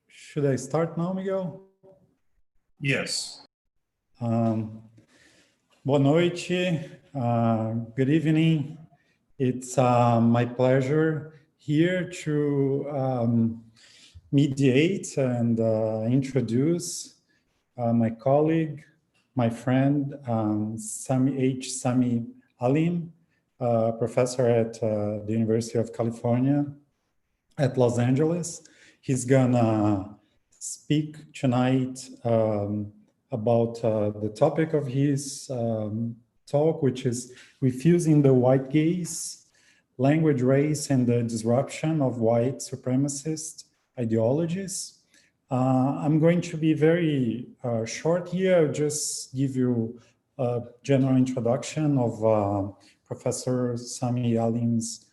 Should I start now, Miguel? Yes. Boa noite, good evening. It's my pleasure here to mediate and introduce my colleague, my friend, Samy Alim, professor at the University of California at Los Angeles. He's gonna speak tonight about the topic of his talk, which is refusing the white gaze, language, race, and the disruption of white supremacist ideologies. I'm going to be very short here. I'll just give you a general introduction of Professor Samy Alim's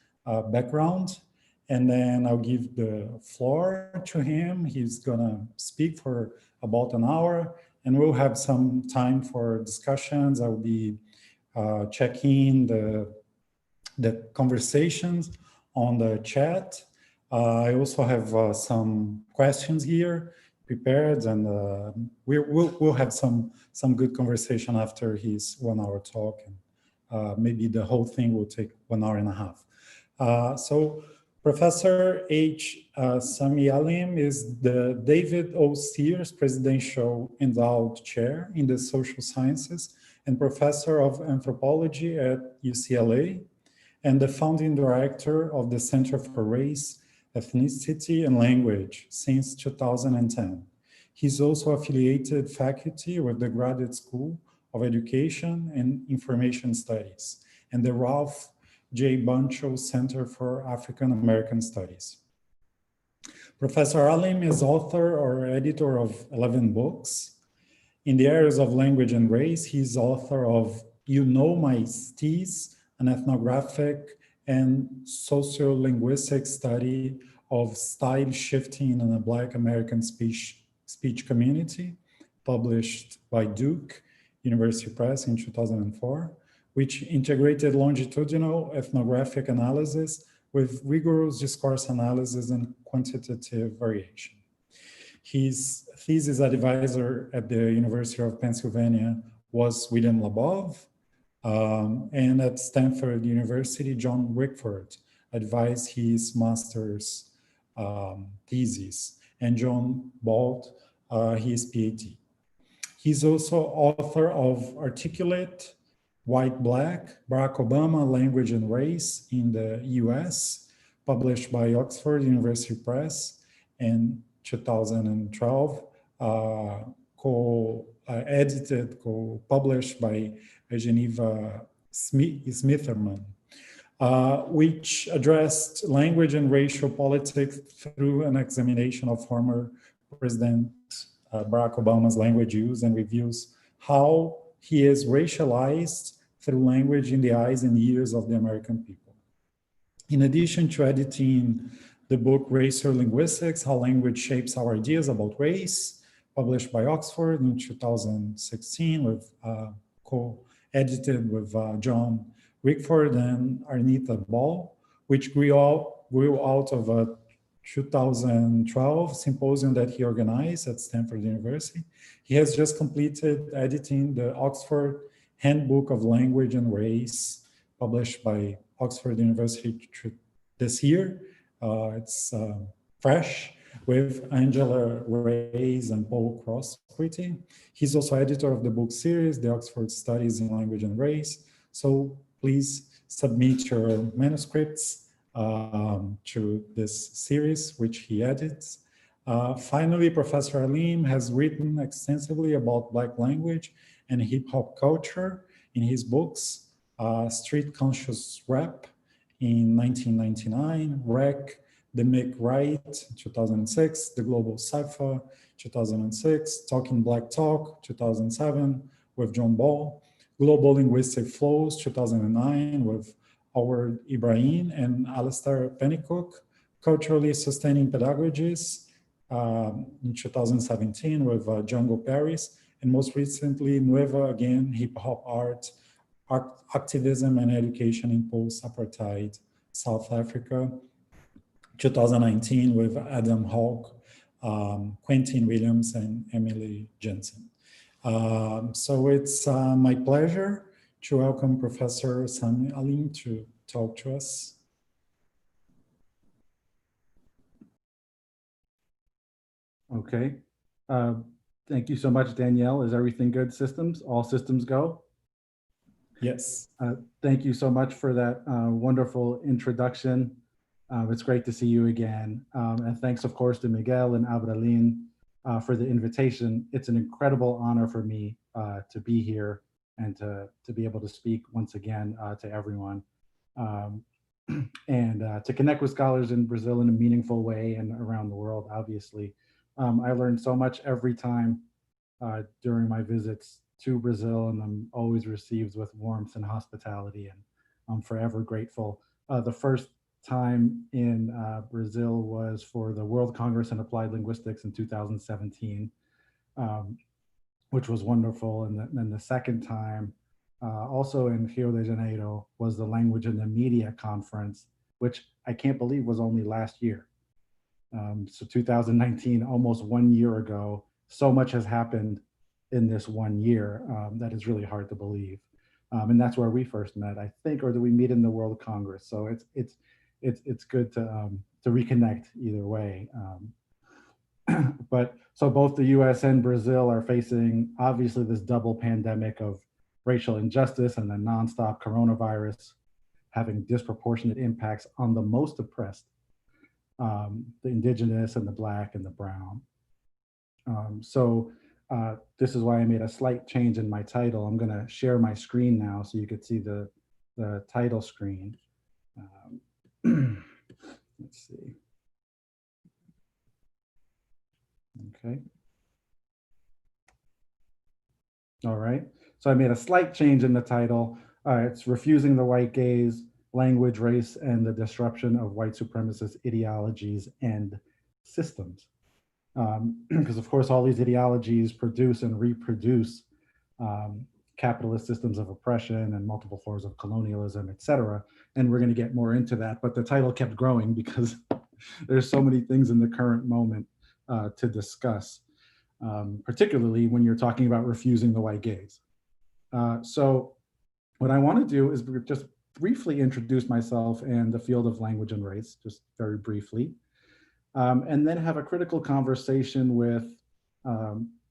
background, and then I'll give the floor to him. He's gonna speak for about an hour, and we'll have some time for discussions. I'll be checking the conversations on the chat. I also have some questions here prepared, and we'll have some good conversation after his 1 hour talk, and maybe the whole thing will take 1 hour and a half. So Professor Samy Alim is the David O. Sears Presidential Endowed Chair in the Social Sciences and Professor of Anthropology at UCLA, and the founding director of the Center for Race, Ethnicity, and Language since 2010. He's also affiliated faculty with the Graduate School of Education and Information Studies and the Ralph J. Buncho Center for African American Studies. Professor Alim is author or editor of 11 books. In the areas of language and race, he's author of You Know My Steez, an ethnographic and sociolinguistic study of style shifting in a Black American speech community, published by Duke University Press in 2004, which integrated longitudinal ethnographic analysis with rigorous discourse analysis and quantitative variation. His thesis advisor at the University of Pennsylvania was William Labov, and at Stanford University, John Wickford advised his master's thesis, and John Balt his PhD. He's also author of Articulate, White Black, Barack Obama, Language and Race in the US, published by Oxford University Press in 2012, co-published by Geneva Smitherman, which addressed language and racial politics through an examination of former President Barack Obama's language use, and reviews how he is racialized through language in the eyes and ears of the American people. In addition to editing the book Racial Linguistics, How Language Shapes Our Ideas About Race, published by Oxford in 2016, with co-edited with John Wickford and Arnita Ball, which grew out of a 2012 symposium that he organized at Stanford University. He has just completed editing the Oxford Handbook of Language and Race, published by Oxford University this year. It's fresh, with Angela Reyes and Paul Cross-Quitty. He's also editor of the book series, The Oxford Studies in Language and Race. So please submit your manuscripts to this series, which he edits. Finally, Professor Alim has written extensively about Black language and hip-hop culture in his books, Street Conscious Rap in 1999, Wreck, The Mick Right, 2006, The Global Cipher, 2006, Talking Black Talk, 2007, with John Ball, Global Linguistic Flows, 2009, with Howard Abralin and Alistair Pennycook, Culturally Sustaining Pedagogies, in 2017 with Django Paris, and most recently, Nueva Again, Hip-Hop Art, Activism and Education in Post-Apartheid South Africa, 2019 with Adam Hawke, Quentin Williams, and Emily Jensen. So it's my pleasure to welcome Professor Samy Alim to talk to us. Okay. Thank you so much, Danielle. Is everything good, systems? All systems go? Yes. Thank you so much for that wonderful introduction. It's great to see you again. And thanks, of course, to Miguel and Abralin for the invitation. It's an incredible honor for me to be here and to be able to speak once again to everyone. And to connect with scholars in Brazil in a meaningful way and around the world, obviously. I learned so much every time during my visits to Brazil, and I'm always received with warmth and hospitality, and I'm forever grateful. The first time in Brazil was for the World Congress in Applied Linguistics in 2017, which was wonderful. And then the second time, also in Rio de Janeiro, was the Language and the Media Conference, which I can't believe was only last year. So 2019, almost 1 year ago, so much has happened in this 1 year that is really hard to believe. And that's where we first met, I think, or did we meet in the World Congress? So it's good to reconnect either way. But so both the US and Brazil are facing obviously this double pandemic of racial injustice and the nonstop coronavirus having disproportionate impacts on the most oppressed, the indigenous and the Black and the brown. So this is why I made a slight change in my title. I'm gonna share my screen now so you could see the title screen. Let's see. Okay. All right. So I made a slight change in the title. It's Refusing the White Gaze, Language, Race, and the Disruption of White Supremacist Ideologies and Systems. Because of course, all these ideologies produce and reproduce capitalist systems of oppression and multiple forms of colonialism, et cetera. And we're going to get more into that, but the title kept growing because there's so many things in the current moment to discuss, particularly when you're talking about refusing the white gaze. So what I want to do is just briefly introduce myself and the field of language and race, just very briefly, and then have a critical conversation with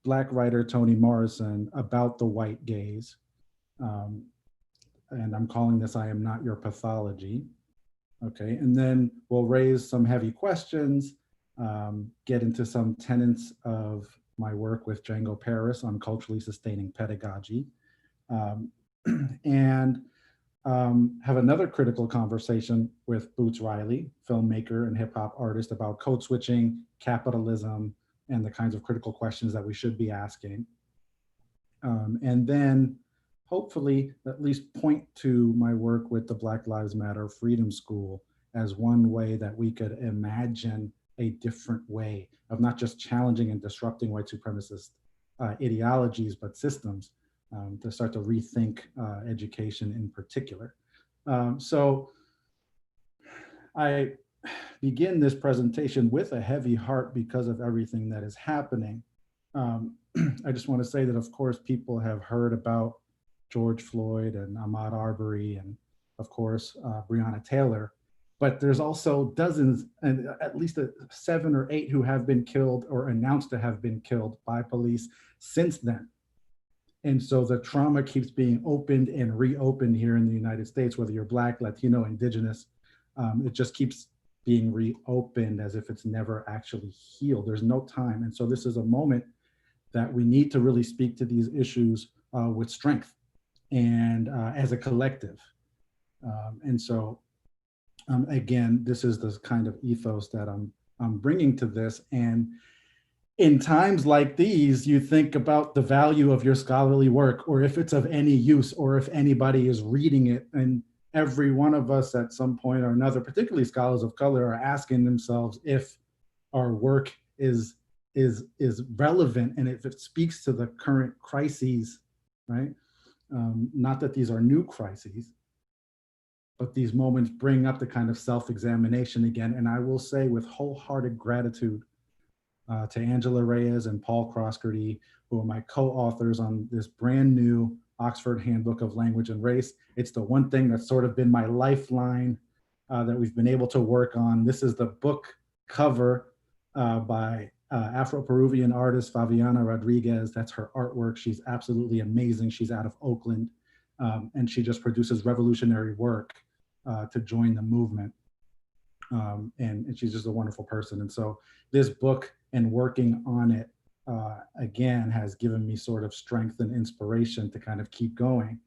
Black writer Toni Morrison about the white gaze. And I'm calling this I Am Not Your Pathology. Okay, and then we'll raise some heavy questions, get into some tenets of my work with Django Paris on culturally sustaining pedagogy, and have another critical conversation with Boots Riley, filmmaker and hip hop artist, about code switching, capitalism, and the kinds of critical questions that we should be asking. And then hopefully at least point to my work with the Black Lives Matter Freedom School as one way that we could imagine a different way of not just challenging and disrupting white supremacist ideologies, but systems, to start to rethink education in particular. So I begin this presentation with a heavy heart because of everything that is happening. I just want to say that, of course, people have heard about George Floyd and Ahmaud Arbery and, of course, Breonna Taylor, but there's also dozens, and at least 7 or 8 who have been killed or announced to have been killed by police since then. And so the trauma keeps being opened and reopened here in the United States, whether you're Black, Latino, Indigenous, it just keeps being reopened as if it's never actually healed. There's no time. And so this is a moment that we need to really speak to these issues with strength and as a collective. And so again, this is the kind of ethos that I'm bringing to this. And in times like these, you think about the value of your scholarly work, or if it's of any use, or if anybody is reading it. And every one of us at some point or another, particularly scholars of color, are asking themselves if our work is relevant and if it speaks to the current crises, right? Not that these are new crises, but these moments bring up the kind of self-examination again. And I will say with wholehearted gratitude to Angela Reyes and Paul Croskerty, who are my co-authors on this brand new Oxford Handbook of Language and Race. It's the one thing that's sort of been my lifeline that we've been able to work on. This is the book cover by Afro-Peruvian artist Fabiana Rodriguez. That's her artwork. She's absolutely amazing. She's out of Oakland, and she just produces revolutionary work to join the movement. And she's just a wonderful person. And so this book and working on it, again, has given me sort of strength and inspiration to kind of keep going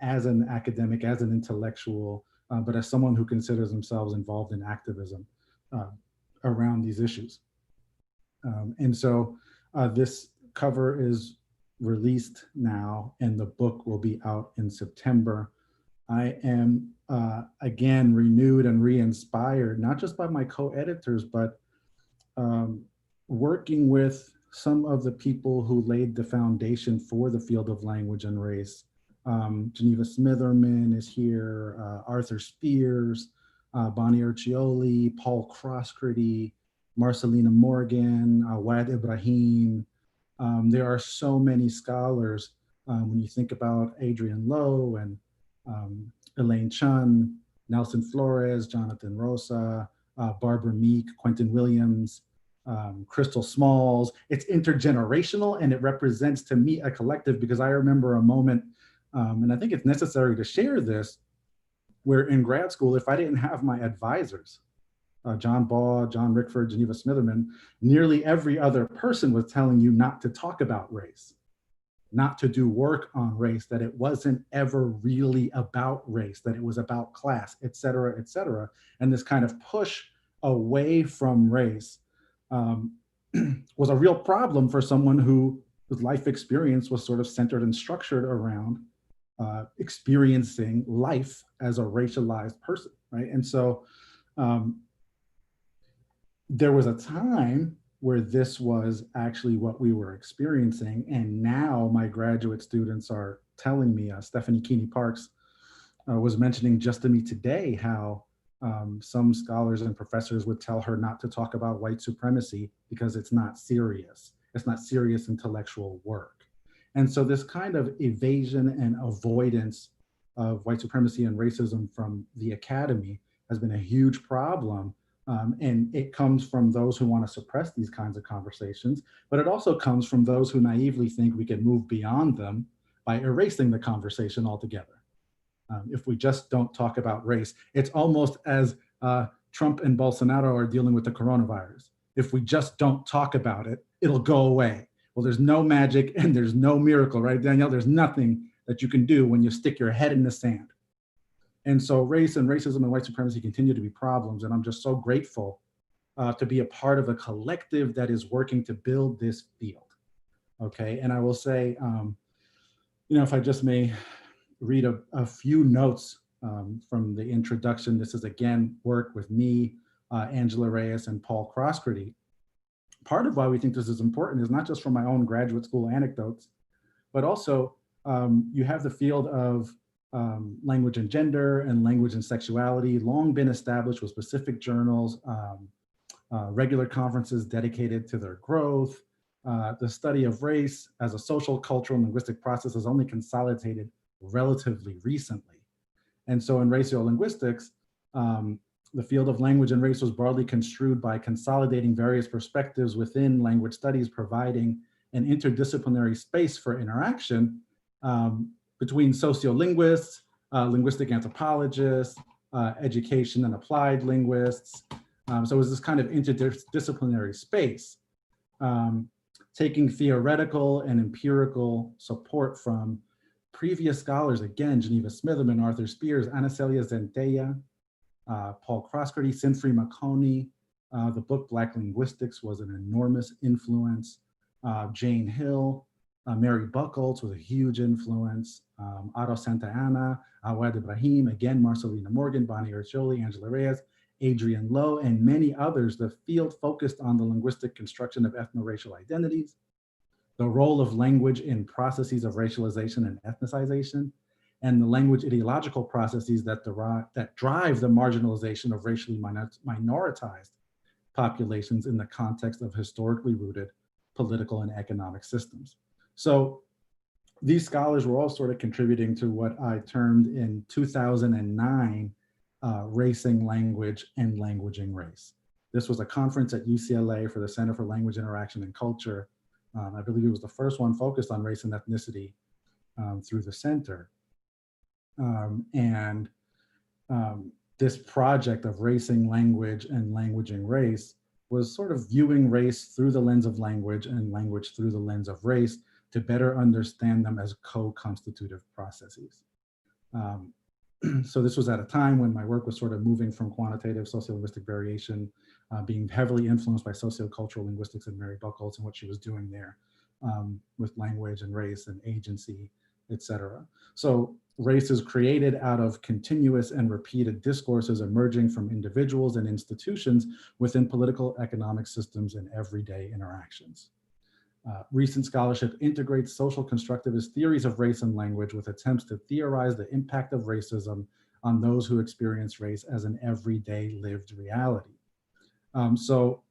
as an academic, as an intellectual, but as someone who considers themselves involved in activism around these issues. And so this cover is released now, and the book will be out in September. I am, again, renewed and re-inspired, not just by my co-editors, but working with some of the people who laid the foundation for the field of language and race. Geneva Smitherman is here, Arthur Spears, Bonnie Urcioli, Paul Croskerty, Marcelina Morgan, Wad Ibrahim. There are so many scholars when you think about Adrian Lowe and Elaine Chun, Nelson Flores, Jonathan Rosa, Barbara Meek, Quentin Williams, Crystal Smalls. It's intergenerational, and it represents to me a collective, because I remember a moment, and I think it's necessary to share this, where in grad school, if I didn't have my advisors, John Baugh, John Rickford, Geneva Smitherman, nearly every other person was telling you not to talk about race, not to do work on race, that it wasn't ever really about race, that it was about class, et cetera, et cetera. And this kind of push away from race was a real problem for someone whose life experience was sort of centered and structured around experiencing life as a racialized person, right? And so there was a time where this was actually what we were experiencing. And now my graduate students are telling me, Stephanie Keeney Parks was mentioning just to me today how some scholars and professors would tell her not to talk about white supremacy because it's not serious. It's not serious intellectual work. And so this kind of evasion and avoidance of white supremacy and racism from the academy has been a huge problem. And it comes from those who want to suppress these kinds of conversations, but it also comes from those who naively think we can move beyond them by erasing the conversation altogether. If we just don't talk about race, it's almost as Trump and Bolsonaro are dealing with the coronavirus. If we just don't talk about it, it'll go away. Well, there's no magic and there's no miracle, right, Danielle? There's nothing that you can do when you stick your head in the sand. And so race and racism and white supremacy continue to be problems. And I'm just so grateful to be a part of a collective that is working to build this field. Okay, and I will say, if I just may read a few notes from the introduction. This is again work with me, Angela Reyes, and Paul Croskerty. Part of why we think this is important is not just from my own graduate school anecdotes, but also you have the field of language and gender and language and sexuality long been established with specific journals, regular conferences dedicated to their growth. The study of race as a social, cultural, and linguistic process is only consolidated relatively recently. And so in racial linguistics, the field of language and race was broadly construed by consolidating various perspectives within language studies, providing an interdisciplinary space for interaction between sociolinguists, linguistic anthropologists, education and applied linguists. So it was this kind of interdisciplinary space, taking theoretical and empirical support from previous scholars, again, Geneva Smitherman, Arthur Spears, Anacelia Zentella, Paul Croskerty, Sinfrey Makoni. The book Black Linguistics was an enormous influence. Jane Hill, Mary Buckles was a huge influence. Otto Santa Anna, Awad Ibrahim, again, Marcelina Morgan, Bonnie Urcioli, Angela Reyes, Adrian Lowe, and many others. The field focused on the linguistic construction of ethno-racial identities, the role of language in processes of racialization and ethnicization, and the language ideological processes that drive the marginalization of racially minoritized populations in the context of historically rooted political and economic systems. So these scholars were all sort of contributing to what I termed in 2009, Racing Language and Languaging Race. This was a conference at UCLA for the Center for Language Interaction and Culture. I believe it was the first one focused on race and ethnicity through the center. This project of Racing Language and Languaging Race was sort of viewing race through the lens of language and language through the lens of race to better understand them as co-constitutive processes. So this was at a time when my work was sort of moving from quantitative sociolinguistic variation, being heavily influenced by sociocultural linguistics and Mary Buchholz and what she was doing there with language and race and agency, et cetera. So race is created out of continuous and repeated discourses emerging from individuals and institutions within political economic systems and everyday interactions. Recent scholarship integrates social constructivist theories of race and language with attempts to theorize the impact of racism on those who experience race as an everyday lived reality. So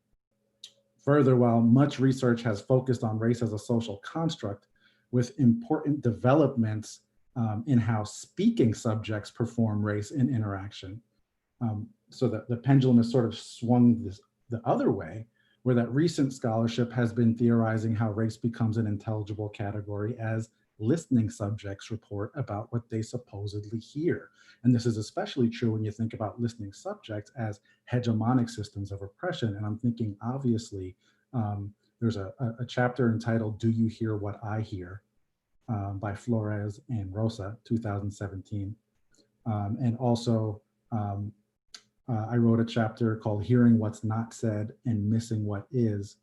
further, while much research has focused on race as a social construct, with important developments in how speaking subjects perform race in interaction, so that the pendulum has sort of swung the other way, where that recent scholarship has been theorizing how race becomes an intelligible category as listening subjects report about what they supposedly hear. And this is especially true when you think about listening subjects as hegemonic systems of oppression. And I'm thinking, obviously, there's a chapter entitled, "Do You Hear What I Hear?" By Flores and Rosa, 2017. And also, I wrote a chapter called "Hearing What's Not Said and Missing What Is"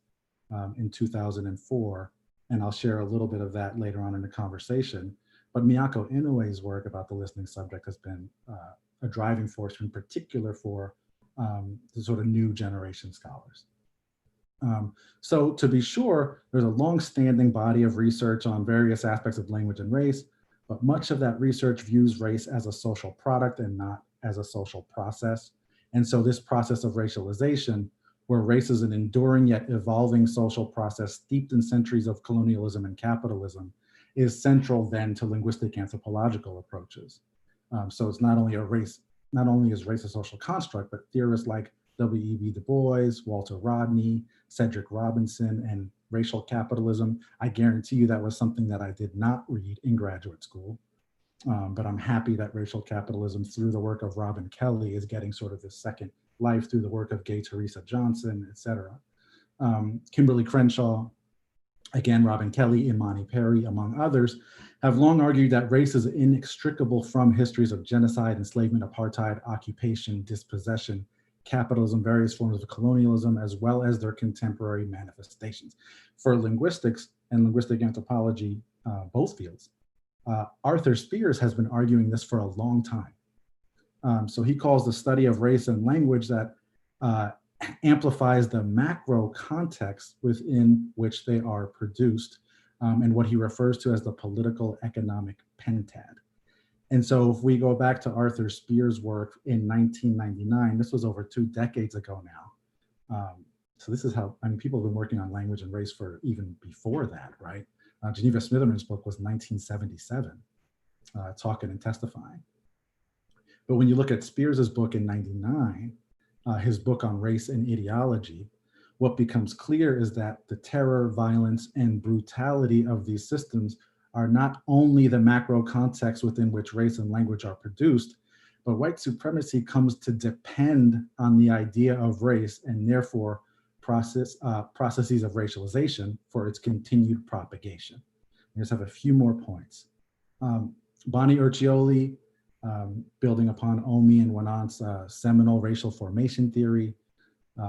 in 2004. And I'll share a little bit of that later on in the conversation. But Miyako Inoue's work about the listening subject has been a driving force, in particular for the sort of new generation scholars. So to be sure, there's a long-standing body of research on various aspects of language and race, but much of that research views race as a social product and not as a social process. And so this process of racialization, where race is an enduring yet evolving social process steeped in centuries of colonialism and capitalism, is central then to linguistic anthropological approaches. So it's not only is race a social construct, but theorists like W.E.B. Du Bois, Walter Rodney, Cedric Robinson, and racial capitalism. I guarantee you that was something that I did not read in graduate school. But I'm happy that racial capitalism, through the work of Robin Kelly, is getting sort of this second life through the work of Gay Teresa Johnson, et cetera. Kimberly Crenshaw, again, Robin Kelly, Imani Perry, among others, have long argued that race is inextricable from histories of genocide, enslavement, apartheid, occupation, dispossession, capitalism, various forms of colonialism, as well as their contemporary manifestations. For linguistics and linguistic anthropology, both fields, Arthur Spears has been arguing this for a long time. So he calls the study of race and language that amplifies the macro context within which they are produced, and what he refers to as the political economic pentad. And so if we go back to Arthur Spears' work in 1999, this was over 2 decades ago now. So this is how, I mean, people have been working on language and race for even before that, right? Geneva Smitherman's book was 1977, Talking and Testifying. But when you look at Spears's book in 99, his book on race and ideology, what becomes clear is that the terror, violence, and brutality of these systems are not only the macro context within which race and language are produced, but white supremacy comes to depend on the idea of race and therefore processes of racialization for its continued propagation. I just have a few more points. Bonnie Urcioli, building upon Omi and Wanant's seminal racial formation theory,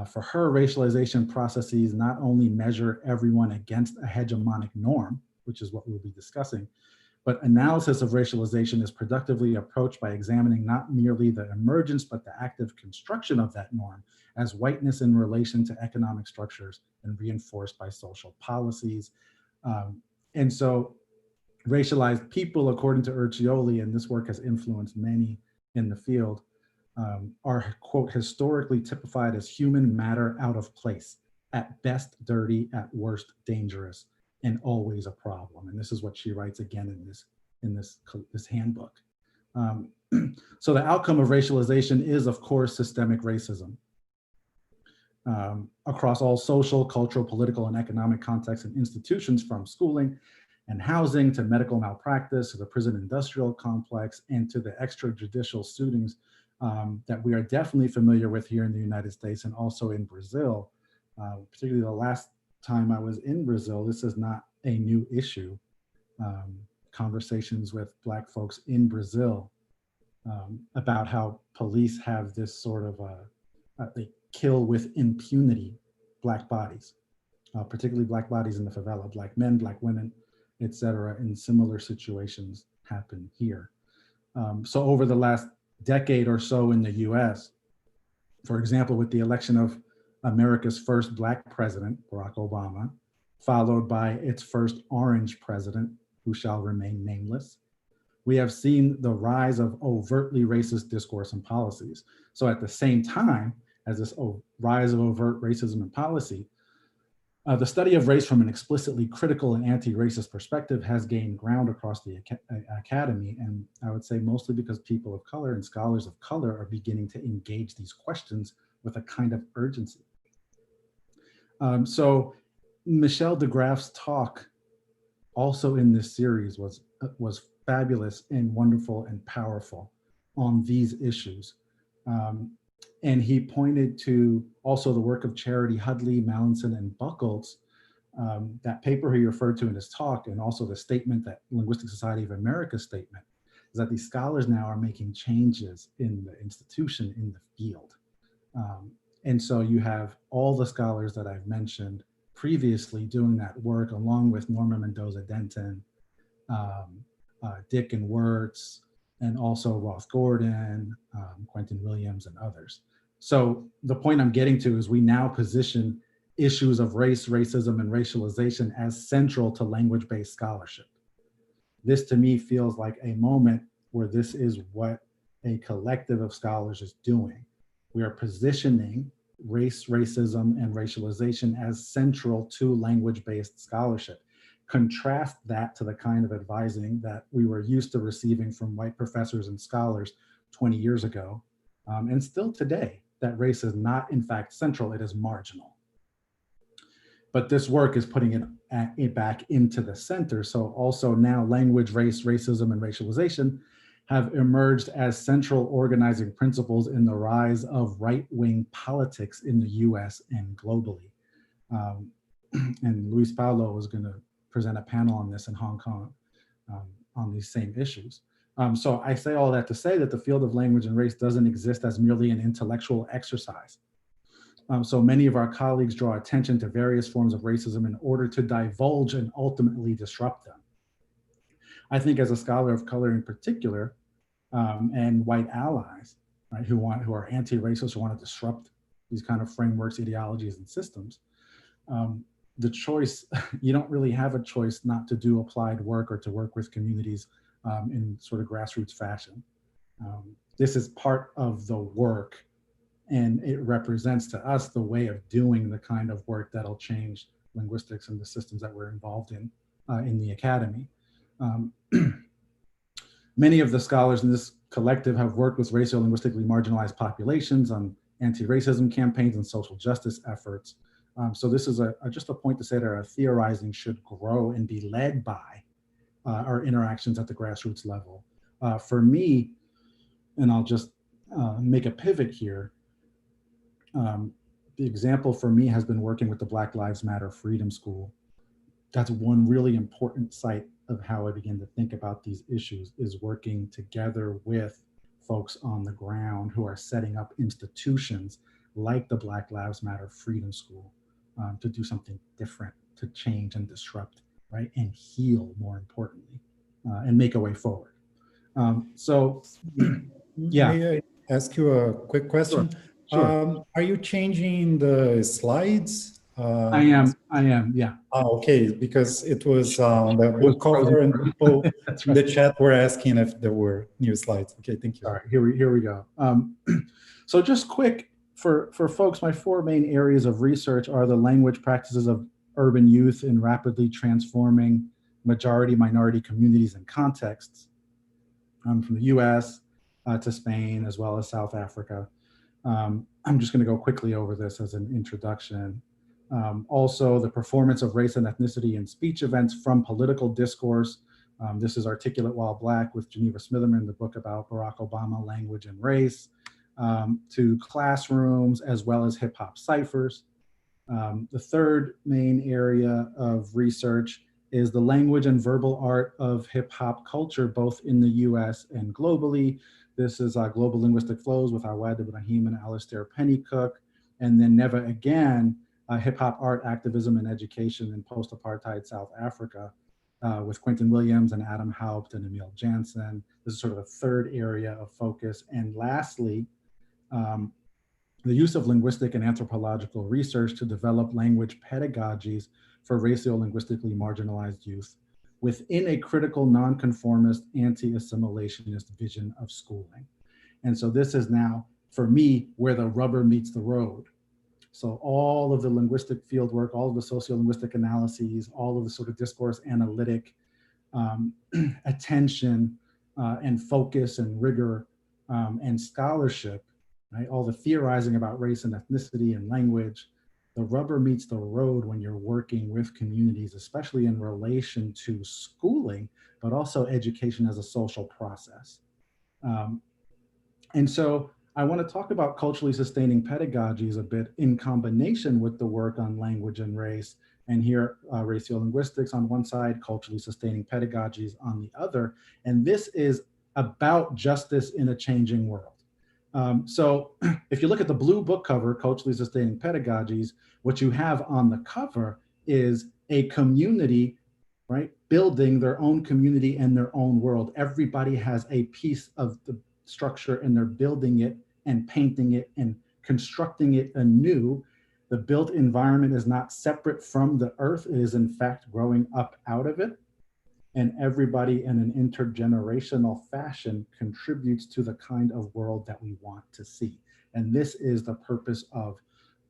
for her, racialization processes not only measure everyone against a hegemonic norm, which is what we'll be discussing, but analysis of racialization is productively approached by examining not merely the emergence, but the active construction of that norm as whiteness in relation to economic structures and reinforced by social policies. And so Racialized people, according to Urcioli, and this work has influenced many in the field, are, quote, historically typified as human matter out of place, at best dirty, at worst dangerous, and always a problem. And this is what she writes again in this handbook. So the outcome of racialization is, of course, systemic racism across all social, cultural, political, and economic contexts and institutions, from schooling and housing to medical malpractice to the prison industrial complex and to the extrajudicial shootings that we are definitely familiar with here in the United States and also in Brazil. Particularly the last time I was in Brazil, this is not a new issue. Conversations with Black folks in Brazil about how police have this sort of, they kill with impunity Black bodies, particularly Black bodies in the favela, Black men, Black women, etc. And similar situations happen here. So over the last decade or so in the US, for example, with the election of America's first Black president, Barack Obama, followed by its first orange president, who shall remain nameless, we have seen the rise of overtly racist discourse and policies. So at the same time as this rise of overt racism and policy, the study of race from an explicitly critical and anti-racist perspective has gained ground across the academy. And I would say mostly because people of color and scholars of color are beginning to engage these questions with a kind of urgency. So Michel de Graaf's talk also in this series was fabulous and wonderful and powerful on these issues. And he pointed to also the work of Charity Hudley, Mallinson, and Buckles, that paper he referred to in his talk, and also the statement that Linguistic Society of America statement, is that these scholars now are making changes in the institution, in the field. And so you have all the scholars that I've mentioned previously doing that work, along with Norma Mendoza-Denton, Dick and Wirtz, and also Roth Gordon, Quentin Williams, and others. So the point I'm getting to is we now position issues of race, racism, and racialization as central to language-based scholarship. This to me feels like a moment where this is what a collective of scholars is doing. We are positioning race, racism, and racialization as central to language-based scholarship. Contrast that to the kind of advising that we were used to receiving from white professors and scholars 20 years ago, and still today, that race is not in fact central, it is marginal. But this work is putting it back into the center. So also now language, race, racism, and racialization have emerged as central organizing principles in the rise of right-wing politics in the US and globally. And Luis Paulo was gonna present a panel on this in Hong Kong on these same issues. So I say all that to say that the field of language and race doesn't exist as merely an intellectual exercise. So many of our colleagues draw attention to various forms of racism in order to divulge and ultimately disrupt them. I think as a scholar of color in particular, and white allies, right, who are anti-racist, who want to disrupt these kind of frameworks, ideologies, and systems, the choice, you don't really have a choice not to do applied work or to work with communities in sort of grassroots fashion. This is part of the work, and it represents to us the way of doing the kind of work that'll change linguistics and the systems that we're involved in the academy. Many of the scholars in this collective have worked with racial linguistically marginalized populations on anti-racism campaigns and social justice efforts. So this is just a point to say that our theorizing should grow and be led by our interactions at the grassroots level. For me, and I'll just make a pivot here, the example for me has been working with the Black Lives Matter Freedom School. That's one really important site of how I begin to think about these issues, is working together with folks on the ground who are setting up institutions like the Black Lives Matter Freedom School to do something different, to change and disrupt, right? And heal, more importantly, and make a way forward. So, yeah. May I ask you a quick question? Sure. Are you changing the slides I am, yeah. Oh, okay, because it was on the book cover and people in the chat were asking if there were new slides. Okay, thank you. All right, here we go. So just quick, for folks, my 4 main areas of research are the language practices of urban youth in rapidly transforming majority-minority communities and contexts, from the US to Spain, as well as South Africa. I'm just gonna go quickly over this as an introduction. Also, the performance of race and ethnicity in speech events from political discourse. This is Articulate While Black with Geneva Smitherman, the book about Barack Obama, language and race, to classrooms, as well as hip hop ciphers. The third main area of research is the language and verbal art of hip hop culture, both in the US and globally. This is Global Linguistic Flows with Awad Ibrahim and Alistair Pennycook, and then Never Again, hip hop art, activism, and education in post-apartheid South Africa, with Quentin Williams and Adam Haupt and Emil Jansen. This is sort of a third area of focus. And lastly, the use of linguistic and anthropological research to develop language pedagogies for racial-linguistically marginalized youth within a critical, nonconformist, anti-assimilationist vision of schooling. And so this is now, for me, where the rubber meets the road. So all of the linguistic fieldwork, all of the sociolinguistic analyses, all of the sort of discourse analytic attention and focus and rigor and scholarship, right? All the theorizing about race and ethnicity and language, the rubber meets the road when you're working with communities, especially in relation to schooling, but also education as a social process. And so I want to talk about culturally sustaining pedagogies a bit in combination with the work on language and race. And here, racial-linguistics on one side, culturally sustaining pedagogies on the other. And this is about justice in a changing world. So if you look at the blue book cover, Culturally Sustaining Pedagogies, what you have on the cover is a community, right, building their own community and their own world. Everybody has a piece of the structure and they're building it and painting it and constructing it anew. The built environment is not separate from the earth. It is in fact growing up out of it. And everybody in an intergenerational fashion contributes to the kind of world that we want to see. And this is the purpose of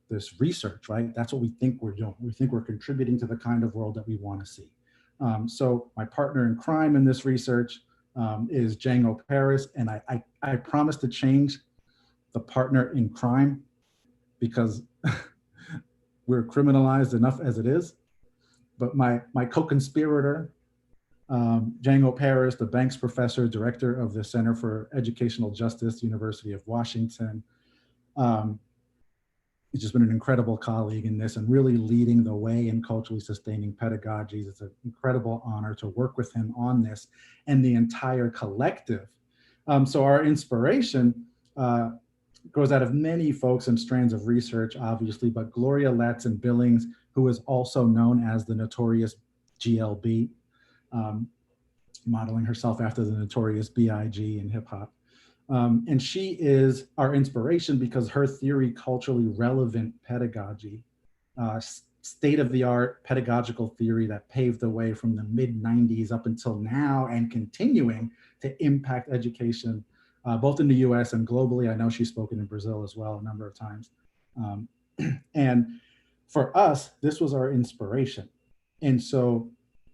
this research, right? That's what we think we're doing. We think we're contributing to the kind of world that we want to see. So my partner in crime in this research is Django Paris. And I promise to change the partner in crime because we're criminalized enough as it is. But my co-conspirator, Django Paris, the Banks professor, director of the Center for Educational Justice, University of Washington. He's just been an incredible colleague in this and really leading the way in culturally sustaining pedagogies. It's an incredible honor to work with him on this and the entire collective. So our inspiration grows out of many folks and strands of research, obviously, but Gloria Ladson-Billings, who is also known as the notorious GLB, modeling herself after the notorious B.I.G. in hip hop. And she is our inspiration because her theory, culturally relevant pedagogy, state-of-the-art pedagogical theory that paved the way from the mid-90s up until now and continuing to impact education, both in the US and globally. I know she's spoken in Brazil as well a number of times. And for us, this was our inspiration. And so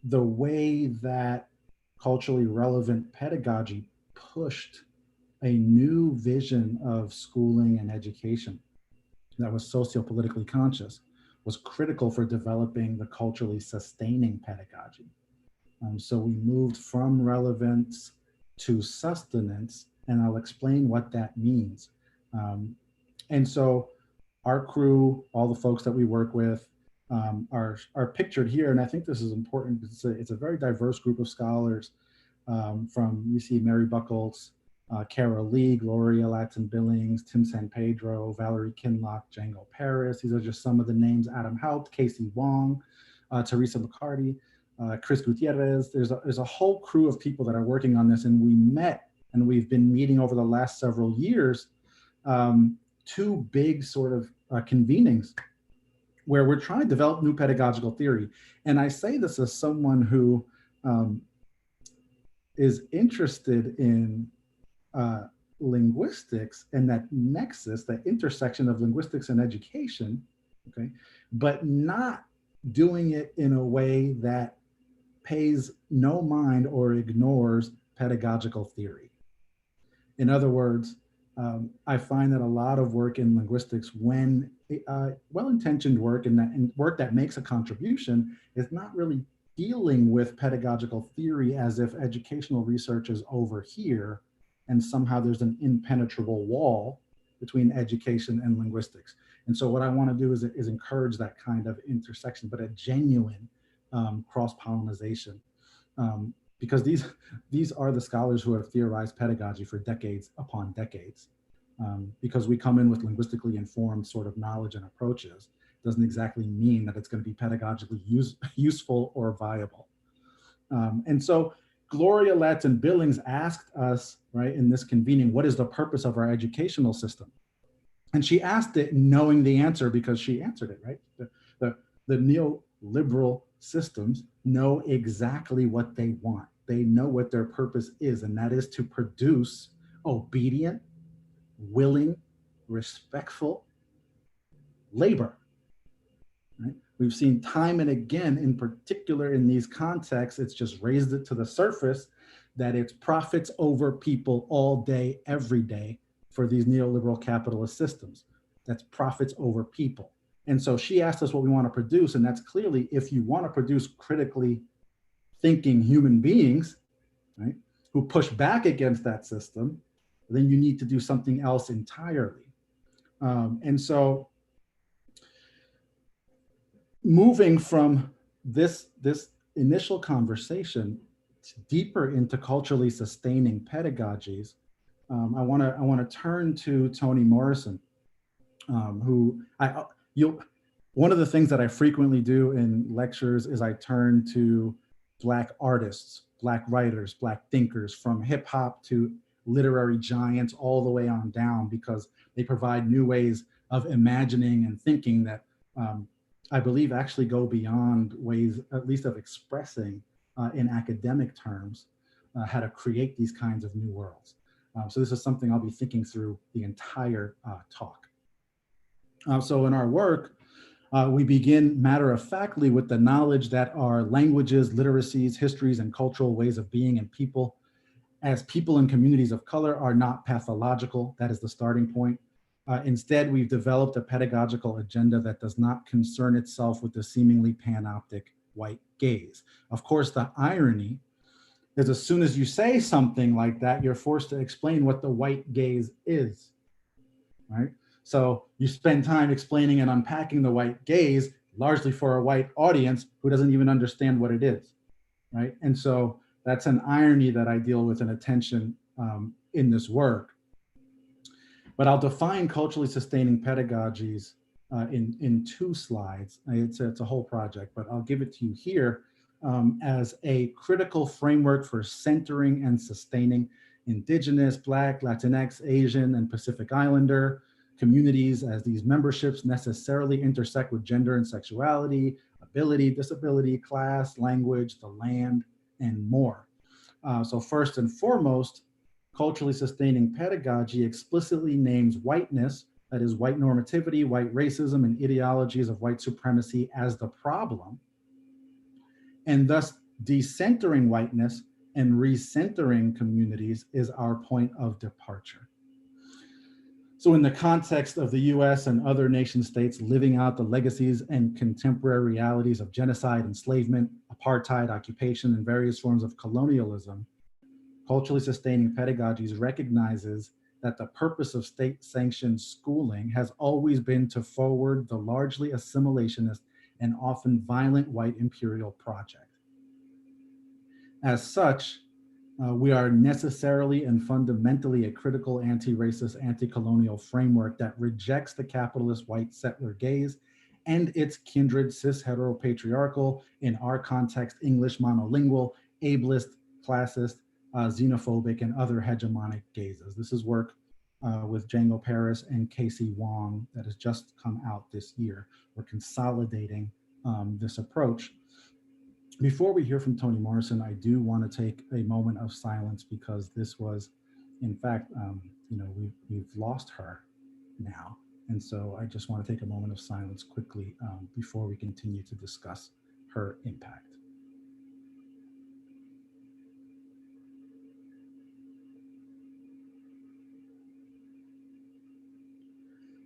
the way that culturally relevant pedagogy pushed a new vision of schooling and education that was sociopolitically conscious was critical for developing the culturally sustaining pedagogy. So we moved from relevance to sustenance, and I'll explain what that means. And so our crew, all the folks that we work with, are pictured here, and I think this is important because it's a very diverse group of scholars from, you see Mary Buckles, Kara Lee, Gloria Ladson-Billings, Tim San Pedro, Valerie Kinlock, Django Paris. These are just some of the names. Adam Haupt, Casey Wong, Teresa McCarty, Chris Gutierrez. There's a whole crew of people that are working on this, and we met and we've been meeting over the last several years, two big sort of convenings. where we're trying to develop new pedagogical theory. And I say this as someone who is interested in linguistics and that nexus, that intersection of linguistics and education, okay, but not doing it in a way that pays no mind or ignores pedagogical theory. In other words, I find that a lot of work in linguistics, when well-intentioned work and work that makes a contribution, is not really dealing with pedagogical theory as if educational research is over here and somehow there's an impenetrable wall between education and linguistics. And so what I want to do is encourage that kind of intersection, but a genuine cross-pollination. Because these are the scholars who have theorized pedagogy for decades upon decades. Because we come in with linguistically informed sort of knowledge and approaches, doesn't exactly mean that it's going to be pedagogically useful or viable. And so Gloria Lattin Billings asked us, right, in this convening, what is the purpose of our educational system? And she asked it knowing the answer because she answered it, right? The neoliberal systems know exactly what they want. They know what their purpose is, and that is to produce obedient, willing, respectful labor. Right? We've seen time and again, in particular in these contexts, it's just raised it to the surface that it's profits over people all day, every day for these neoliberal capitalist systems. That's profits over people. And so she asked us what we want to produce, and that's clearly, if you want to produce critically thinking human beings, right, who push back against that system, then you need to do something else entirely. And so moving from this initial conversation deeper into culturally sustaining pedagogies, I want to turn to Toni Morrison, who one of the things that I frequently do in lectures is I turn to Black artists, Black writers, Black thinkers, from hip hop to literary giants all the way on down, because they provide new ways of imagining and thinking that I believe actually go beyond ways, at least of expressing in academic terms, how to create these kinds of new worlds. So this is something I'll be thinking through the entire talk. So in our work, we begin matter-of-factly with the knowledge that our languages, literacies, histories, and cultural ways of being and people, as people and communities of color, are not pathological. That is the starting point. Instead, we've developed a pedagogical agenda that does not concern itself with the seemingly panoptic white gaze. Of course, the irony is as soon as you say something like that, you're forced to explain what the white gaze is, right? So you spend time explaining and unpacking the white gaze, largely for a white audience who doesn't even understand what it is, right? And so that's an irony that I deal with in attention in this work. But I'll define culturally sustaining pedagogies in 2 slides. It's a whole project, but I'll give it to you here as a critical framework for centering and sustaining Indigenous, Black, Latinx, Asian, and Pacific Islander communities, as these memberships necessarily intersect with gender and sexuality, ability, disability, class, language, the land, and more. So first and foremost, culturally sustaining pedagogy explicitly names whiteness, that is white normativity, white racism, and ideologies of white supremacy as the problem, and thus decentering whiteness and recentering communities is our point of departure. So in the context of the US and other nation states living out the legacies and contemporary realities of genocide, enslavement, apartheid, occupation, and various forms of colonialism, culturally sustaining pedagogies recognizes that the purpose of state-sanctioned schooling has always been to forward the largely assimilationist and often violent white imperial project. As such, we are necessarily and fundamentally a critical anti-racist, anti-colonial framework that rejects the capitalist white settler gaze and its kindred cis heteropatriarchal, in our context, English monolingual, ableist, classist, xenophobic, and other hegemonic gazes. This is work with Django Paris and Casey Wong that has just come out this year. We're consolidating this approach. Before we hear from Toni Morrison, I do want to take a moment of silence because this was, in fact, you know, we've lost her now. And so I just want to take a moment of silence quickly before we continue to discuss her impact.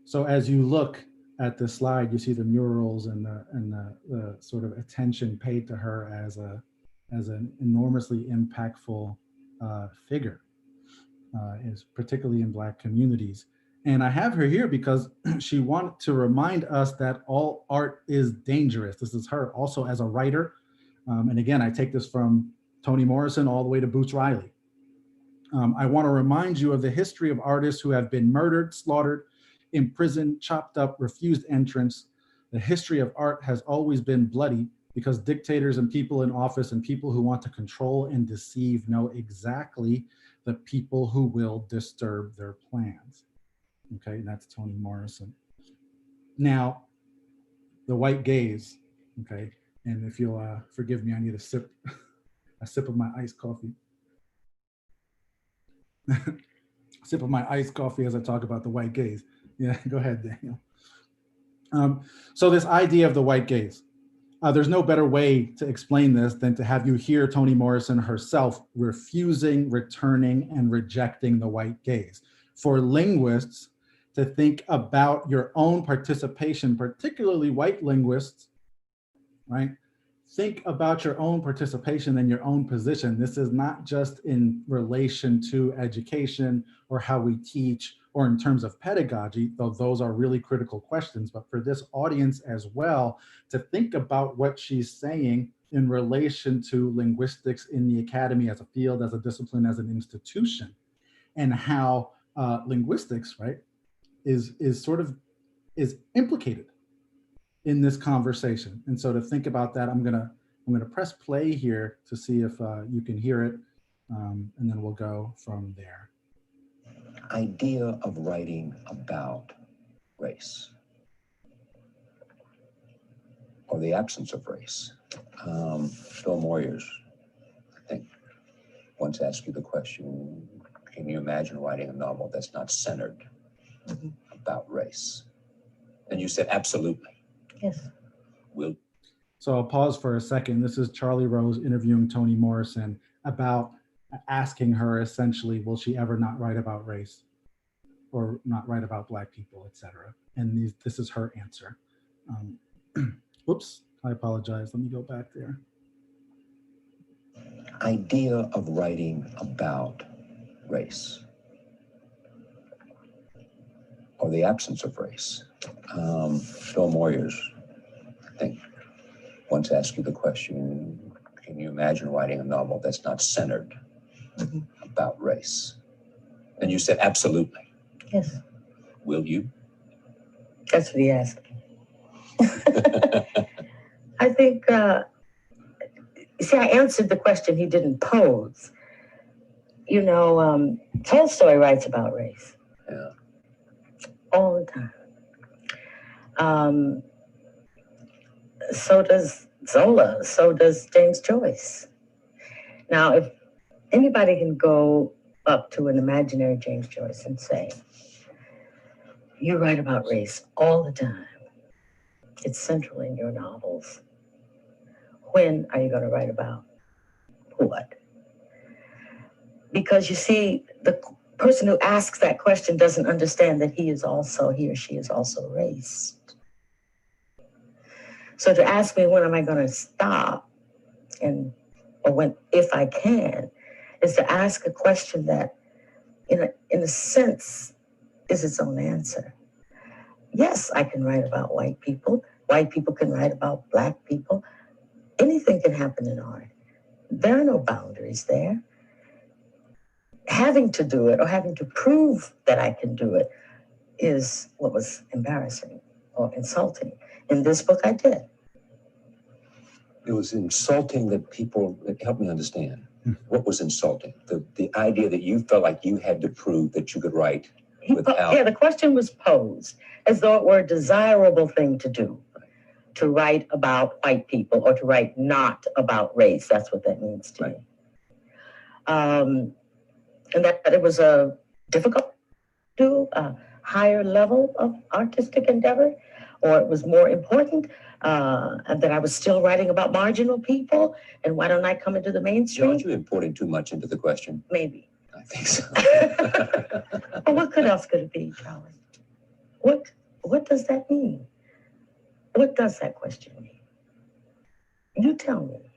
So as you look at the slide, you see the murals and the sort of attention paid to her as an enormously impactful figure, is particularly in Black communities. And I have her here because she wanted to remind us that all art is dangerous. This is her also as a writer. And again, I take this from Toni Morrison all the way to Boots Riley. I want to remind you of the history of artists who have been murdered, slaughtered, imprisoned, chopped up, refused entrance. The history of art has always been bloody because dictators and people in office and people who want to control and deceive know exactly the people who will disturb their plans. Okay, and that's Toni Morrison. Now, the white gaze, okay, and if you'll forgive me, I need a sip of my iced coffee. Sip of my iced coffee as I talk about the white gaze. Yeah, go ahead, Daniel. So this idea of the white gaze, there's no better way to explain this than to have you hear Toni Morrison herself refusing, returning, and rejecting the white gaze. For linguists to think about your own participation, particularly white linguists, right? Think about your own participation and your own position. This is not just in relation to education or how we teach or in terms of pedagogy, though those are really critical questions, but for this audience as well, to think about what she's saying in relation to linguistics in the academy as a field, as a discipline, as an institution, and how linguistics, right, is implicated in this conversation. And so to think about that, I'm gonna press play here to see if you can hear it, and then we'll go from there. Idea of writing about race or the absence of race. Bill Moyers, I think, once asked you the question, can you imagine writing a novel that's not centered about race? And you said, absolutely. Yes. So I'll pause for a second. This is Charlie Rose interviewing Toni Morrison about asking her essentially, will she ever not write about race or not write about Black people, etc. And this is her answer. Oops, I apologize. Let me go back there. Idea of writing about race or the absence of race. Bill Moyers, I think, once asked you the question, can you imagine writing a novel that's not centered about race? And you said, absolutely. Yes. Will you? That's what he asked. I think, see, I answered the question he didn't pose. You know, Tolstoy writes about race. Yeah. All the time. So does Zola, so does James Joyce. Now, if anybody can go up to an imaginary James Joyce and say, you write about race all the time. It's central in your novels. When are you going to write about what? Because you see, the person who asks that question doesn't understand that he or she is also raced. So to ask me when am I going to stop, or when, if I can, is to ask a question that, in a sense, is its own answer. Yes, I can write about white people. White people can write about Black people. Anything can happen in art. There are no boundaries there. Having to do it or having to prove that I can do it is what was embarrassing or insulting. In this book, I did. It was insulting that people, help me understand. What was insulting? The idea that you felt like you had to prove that you could write Yeah, the question was posed as though it were a desirable thing to do, to write about white people or to write not about race. That's what that means to me. And that it was a difficult to do, a higher level of artistic endeavor, or it was more important, and that I was still writing about marginal people, and why don't I come into the mainstream? Aren't you importing too much into the question? Maybe. I think so. Well, what else could it be, Charlie? What does that mean? What does that question mean? You tell me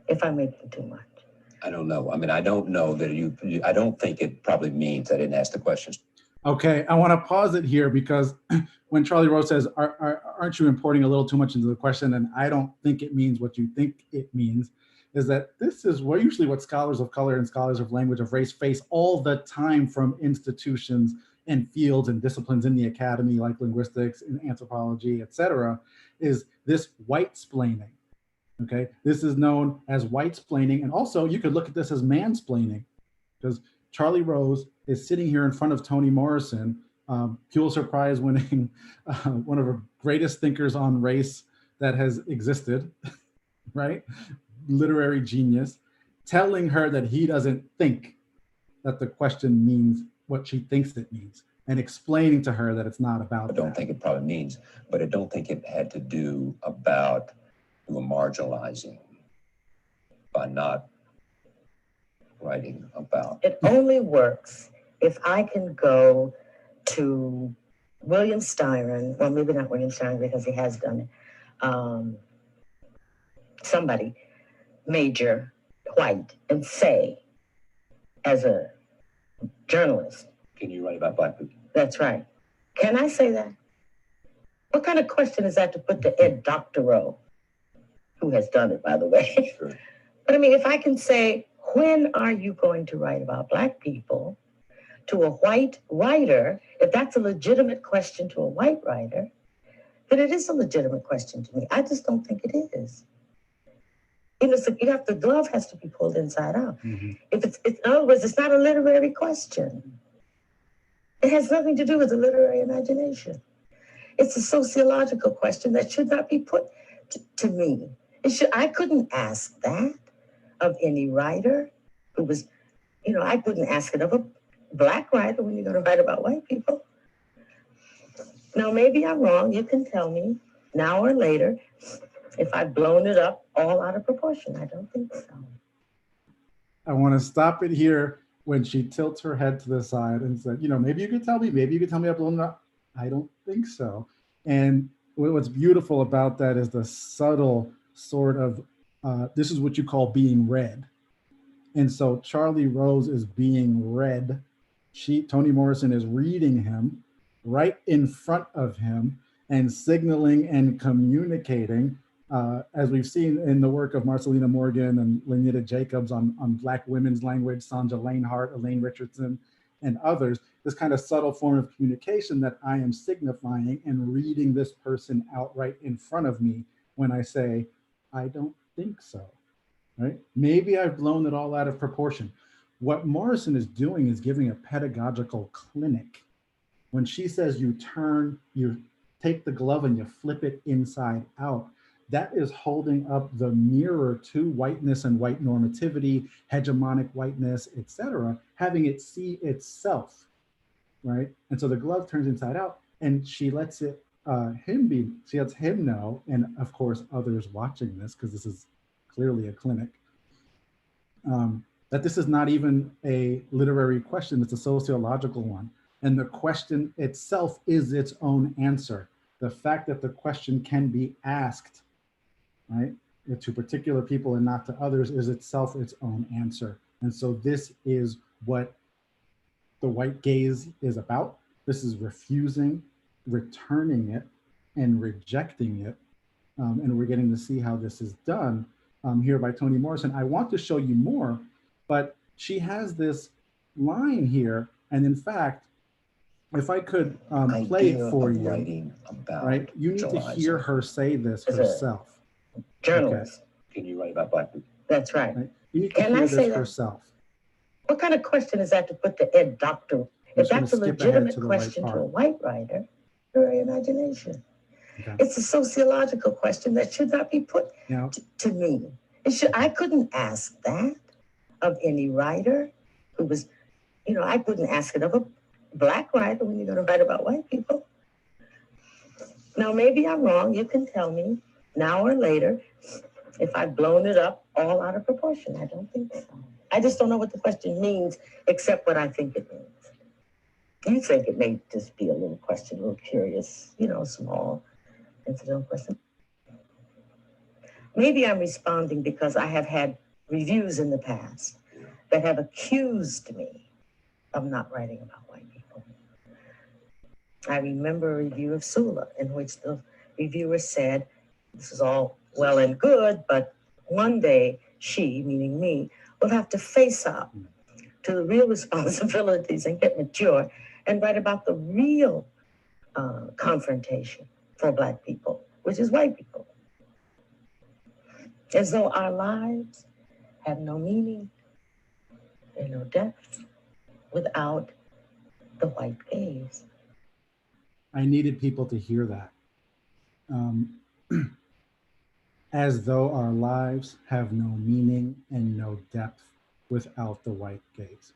if I'm making too much. I don't know. I mean, I don't know that I don't think it probably means I didn't ask the questions. Okay, I want to pause it here because when Charlie Rose says, aren't you importing a little too much into the question, and I don't think it means what you think it means, is that this is usually what scholars of color and scholars of language of race face all the time from institutions and fields and disciplines in the academy, like linguistics and anthropology, et cetera, is this white-splaining, okay? This is known as white-splaining, and also you could look at this as mansplaining, because Charlie Rose is sitting here in front of Toni Morrison, Pulitzer Prize winning, one of the greatest thinkers on race that has existed, right? Literary genius, telling her that he doesn't think that the question means what she thinks it means, and explaining to her that it's not about that. I don't think it probably means, but I don't think it had to do about marginalizing by not writing about. It only works if I can go to William Styron, well, maybe not William Styron because he has done it, somebody major white, and say, as a journalist, can you write about Black people? That's right. Can I say that? What kind of question is that to put to Ed Doctorow, who has done it, by the way? Sure. But I mean, if I can say, when are you going to write about Black people to a white writer, if that's a legitimate question to a white writer, then it is a legitimate question to me. I just don't think it is. You know, so the glove has to be pulled inside out. Mm-hmm. If it's in other words, it's not a literary question. It has nothing to do with the literary imagination. It's a sociological question that should not be put to me. I couldn't ask that of any writer who was, I couldn't ask it of a Black writer when you're going to write about white people. Now, maybe I'm wrong. You can tell me now or later if I've blown it up all out of proportion. I don't think so. I want to stop it here when she tilts her head to the side and said, maybe you could tell me I've blown it up. I don't think so. And what's beautiful about that is the subtle sort of, this is what you call being read. And so Charlie Rose is being read. Toni Morrison is reading him right in front of him and signaling and communicating, as we've seen in the work of Marcelina Morgan and Lenita Jacobs on Black women's language, Sanja Lanehart, Elaine Richardson, and others, this kind of subtle form of communication that I am signifying and reading this person out right in front of me when I say, I don't think so, right? Maybe I've blown it all out of proportion. What Morrison is doing is giving a pedagogical clinic. When she says you take the glove and you flip it inside out, that is holding up the mirror to whiteness and white normativity, hegemonic whiteness, etc., having it see itself, right? And so the glove turns inside out and she lets she lets him know, and of course others watching this, because this is clearly a clinic, that this is not even a literary question, it's a sociological one. And the question itself is its own answer. The fact that the question can be asked, right, to particular people and not to others is itself its own answer. And so this is what the white gaze is about. This is refusing, returning it, and rejecting it. And we're getting to see how this is done here by Toni Morrison. I want to show you more, but she has this line here. And in fact, if I could play it for you, right? You need to hear her say this herself. Journalist. Okay. Can you write about Black people? That's right. You need to hear this herself. What kind of question is that to put to Ed Doctor? If that's a legitimate question to a white writer, your imagination. Okay. It's a sociological question that should not be put to me. I couldn't ask that of any writer who was, I couldn't ask it of a Black writer when you're going to write about white people. Now, maybe I'm wrong. You can tell me now or later if I've blown it up all out of proportion. I don't think so. I just don't know what the question means, except what I think it means. You think it may just be a little question, a little curious, small incidental question. Maybe I'm responding because I have had reviews in the past that have accused me of not writing about white people. I remember a review of Sula in which the reviewer said, this is all well and good, but one day she, meaning me, will have to face up to the real responsibilities and get mature and write about the real confrontation for Black people, which is white people. As though our lives have no meaning and no depth without the white gaze. I needed people to hear that. As though our lives have no meaning and no depth without the white gaze.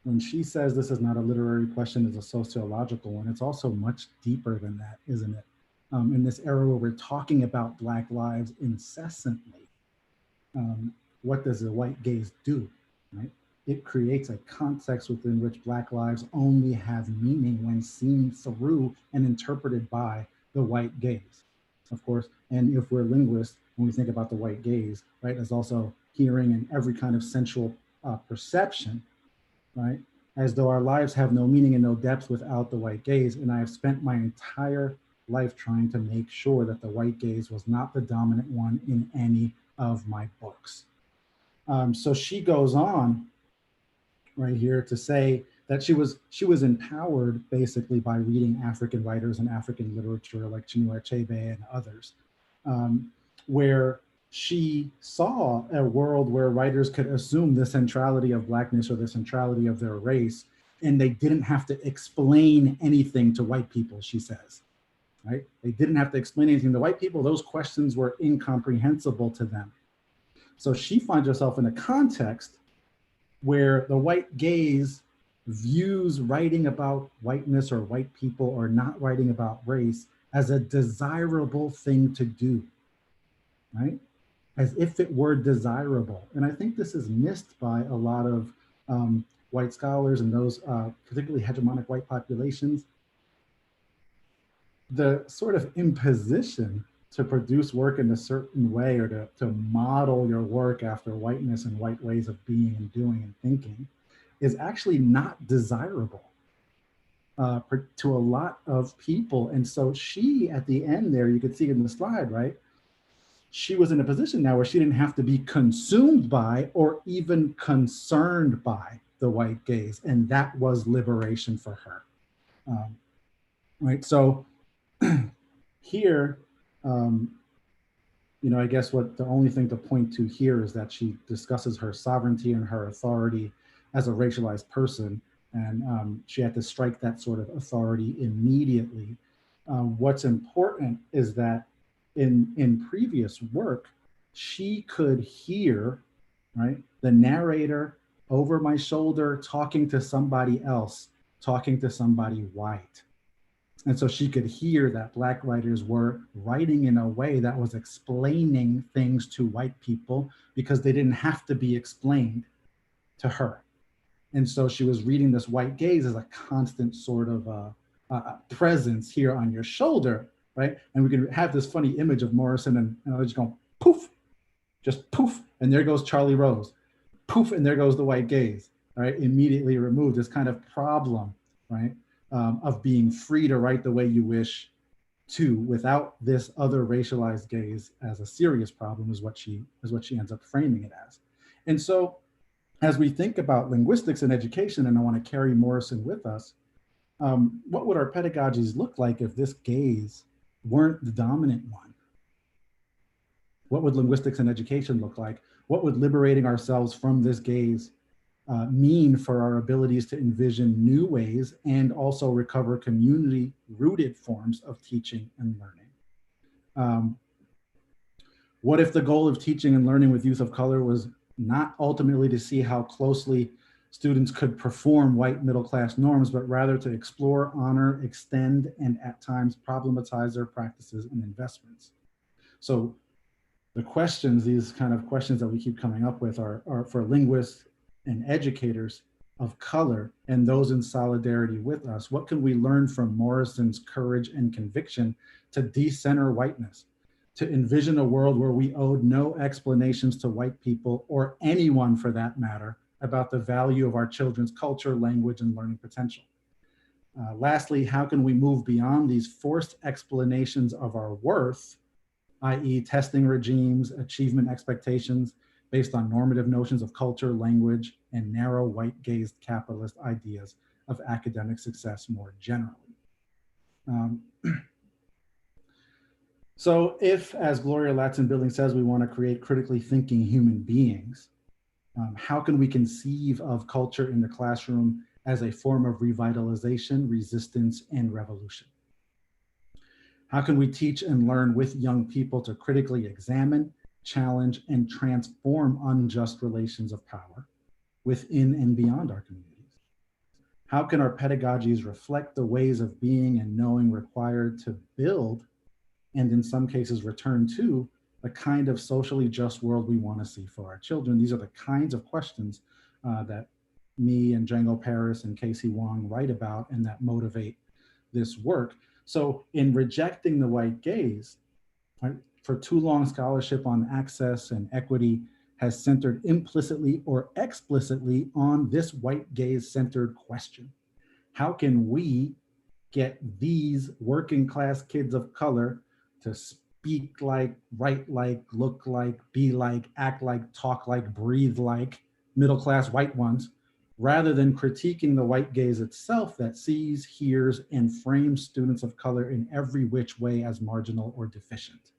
When she says this is not a literary question, it's a sociological one, it's also much deeper than that, isn't it? In this era where we're talking about Black lives incessantly, what does the white gaze do, right? It creates a context within which Black lives only have meaning when seen through and interpreted by the white gaze, of course. And if we're linguists, when we think about the white gaze, right, there's also hearing and every kind of sensual perception, right? As though our lives have no meaning and no depth without the white gaze. And I have spent my entire life trying to make sure that the white gaze was not the dominant one in any of my books. So she goes on right here to say that she was empowered basically by reading African writers and African literature like Chinua Achebe and others, where she saw a world where writers could assume the centrality of Blackness or the centrality of their race, and they didn't have to explain anything to white people, she says, right? They didn't have to explain anything to white people. Those questions were incomprehensible to them. So she finds herself in a context where the white gaze views writing about whiteness or white people or not writing about race as a desirable thing to do, right? As if it were desirable. And I think this is missed by a lot of white scholars and those particularly hegemonic white populations. The sort of imposition to produce work in a certain way or to model your work after whiteness and white ways of being and doing and thinking is actually not desirable to a lot of people. And so she, at the end there, you could see in the slide, right? She was in a position now where she didn't have to be consumed by or even concerned by the white gaze. And that was liberation for her, right? So here, I guess what the only thing to point to here is that she discusses her sovereignty and her authority as a racialized person. And she had to strike that sort of authority immediately. What's important is that in previous work, she could hear, right, the narrator over my shoulder talking to somebody else, talking to somebody white. And so she could hear that Black writers were writing in a way that was explaining things to white people because they didn't have to be explained to her. And so she was reading this white gaze as a constant sort of presence here on your shoulder, right? And we can have this funny image of Morrison and just going poof, just poof, and there goes Charlie Rose, poof, and there goes the white gaze, right? Immediately removed, this kind of problem, right? Of being free to write the way you wish to without this other racialized gaze as a serious problem is what she ends up framing it as. And so as we think about linguistics and education, and I want to carry Morrison with us, what would our pedagogies look like if this gaze weren't the dominant one? What would linguistics and education look like? What would liberating ourselves from this gaze mean for our abilities to envision new ways and also recover community-rooted forms of teaching and learning. What if the goal of teaching and learning with youth of color was not ultimately to see how closely students could perform white middle-class norms, but rather to explore, honor, extend, and at times problematize their practices and investments? So the questions, these kind of questions that we keep coming up with are for linguists and educators of color and those in solidarity with us. What can we learn from Morrison's courage and conviction to decenter whiteness, to envision a world where we owed no explanations to white people or anyone for that matter about the value of our children's culture, language, and learning potential? Lastly, how can we move beyond these forced explanations of our worth, i.e. testing regimes, achievement expectations based on normative notions of culture, language, and narrow white-gazed capitalist ideas of academic success more generally? So if, as Gloria Latson-Billing says, we want to create critically thinking human beings, how can we conceive of culture in the classroom as a form of revitalization, resistance, and revolution? How can we teach and learn with young people to critically examine, challenge, and transform unjust relations of power within and beyond our communities? How can our pedagogies reflect the ways of being and knowing required to build, and in some cases return to, the kind of socially just world we want to see for our children? These are the kinds of questions that me and Django Paris and Casey Wong write about and that motivate this work. So in rejecting the white gaze, right, for too long, scholarship on access and equity has centered implicitly or explicitly on this white gaze centered question. How can we get these working class kids of color to speak like, write like, look like, be like, act like, talk like, breathe like middle class white ones, rather than critiquing the white gaze itself that sees, hears, and frames students of color in every which way as marginal or deficient?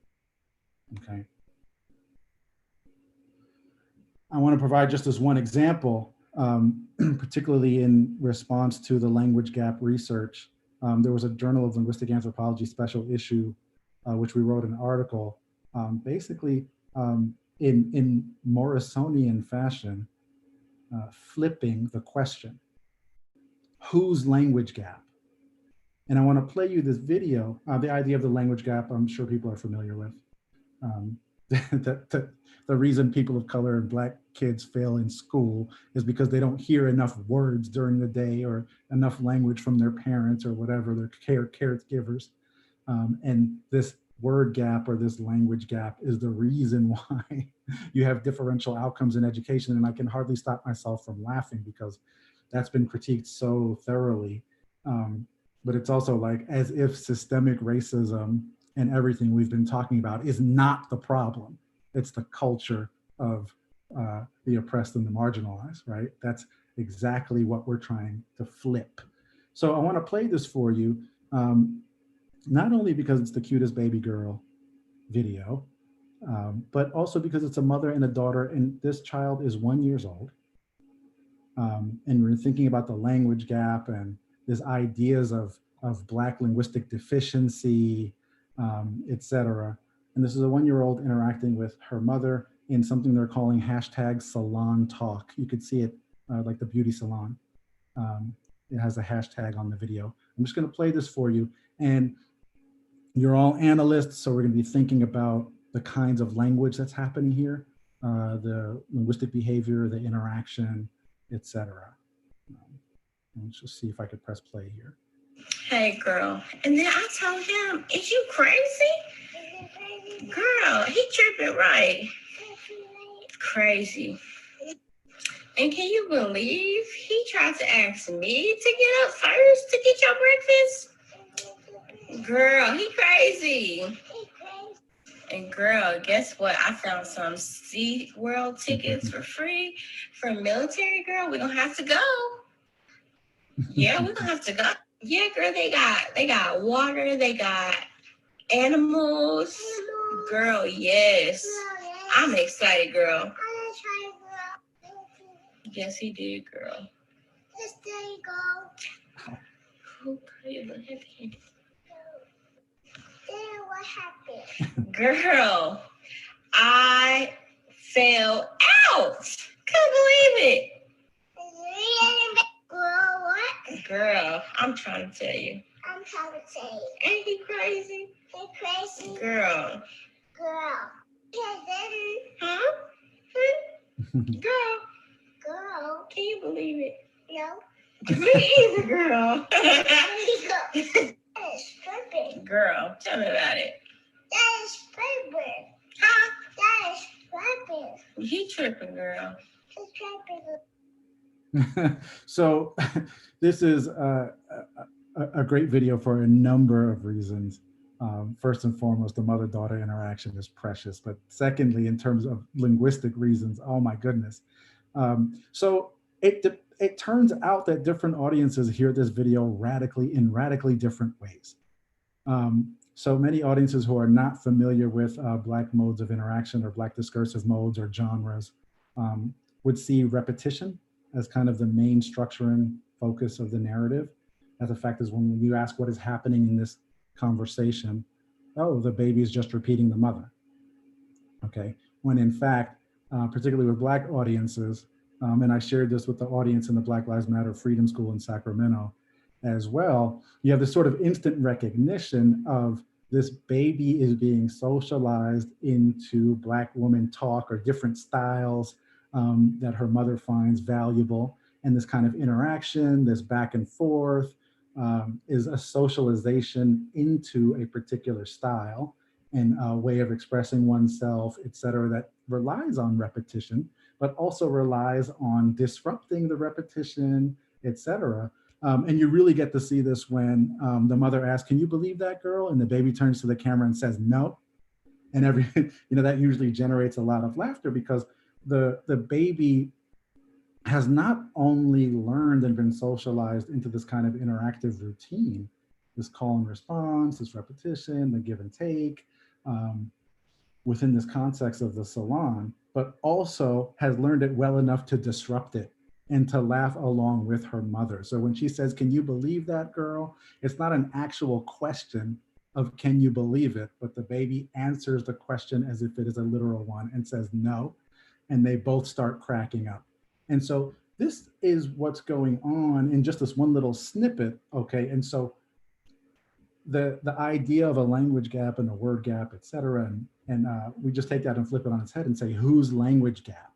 Okay. I want to provide just as one example, particularly in response to the language gap research. There was a Journal of Linguistic Anthropology special issue, which we wrote an article, basically in Morrisonian fashion, flipping the question, whose language gap? And I want to play you this video. The idea of the language gap, I'm sure people are familiar with. The reason people of color and Black kids fail in school is because they don't hear enough words during the day or enough language from their parents or whatever, their caregivers. And this word gap or this language gap is the reason why you have differential outcomes in education. And I can hardly stop myself from laughing because that's been critiqued so thoroughly. But it's also like as if systemic racism and everything we've been talking about is not the problem. It's the culture of the oppressed and the marginalized, right? That's exactly what we're trying to flip. So I want to play this for you, not only because it's the cutest baby girl video, but also because it's a mother and a daughter, and this child is 1 year old. And we're thinking about the language gap and these ideas of Black linguistic deficiency, et cetera. And this is a 1 year old interacting with her mother in something they're calling hashtag salon talk. You could see it like the beauty salon. It has a hashtag on the video. I'm just gonna play this for you. And you're all analysts, so we're gonna be thinking about the kinds of language that's happening here, the linguistic behavior, the interaction, et cetera. Let's just see if I could press play here. Hey girl, and then I told him, is you crazy? Girl, he tripping, right? Crazy. And can you believe he tried to ask me to get up first to get your breakfast? Girl, he crazy. And girl, guess what? I found some SeaWorld tickets for free for military, girl. We're gonna have to go. Yeah, we're gonna have to go. Yeah, girl, they got water, they got animals. Girl, yes. I'm excited, girl. Yes, he did, girl. Yes, there you go. Oh, you look happy. Then what happened? Girl, I fell out. Couldn't believe it. Girl, what? Girl, I'm trying to tell you. I'm trying to say. Ain't he crazy? You're crazy. Girl. Girl. Cousin. Huh? Girl, Girl. can you believe it? No. Me either, girl. That is tripping. Girl, tell me about it. That is tripping. Huh? That is tripping. He tripping, girl. It's tripping. So this is a great video for a number of reasons. First and foremost, the mother-daughter interaction is precious. But secondly, in terms of linguistic reasons, oh my goodness. So it turns out that different audiences hear this video in radically different ways. So many audiences who are not familiar with Black modes of interaction or Black discursive modes or genres would see repetition as kind of the main structure and focus of the narrative. As a fact is, when you ask what is happening in this conversation, oh, the baby is just repeating the mother. Okay, when in fact, particularly with Black audiences, and I shared this with the audience in the Black Lives Matter Freedom School in Sacramento as well, you have this sort of instant recognition of this baby is being socialized into Black woman talk or different styles that her mother finds valuable. And this kind of interaction, this back and forth, is a socialization into a particular style and a way of expressing oneself, et cetera, that relies on repetition, but also relies on disrupting the repetition, et cetera. And you really get to see this when the mother asks, "Can you believe that, girl?" And the baby turns to the camera and says, "No." And that usually generates a lot of laughter because the baby has not only learned and been socialized into this kind of interactive routine, this call and response, this repetition, the give and take, within this context of the salon, but also has learned it well enough to disrupt it and to laugh along with her mother. So when she says, "Can you believe that, girl?" It's not an actual question of "Can you believe it?" but the baby answers the question as if it is a literal one and says no, and they both start cracking up. And so this is what's going on in just this one little snippet, okay? And so the idea of a language gap and a word gap, et cetera, and we just take that and flip it on its head and say, whose language gap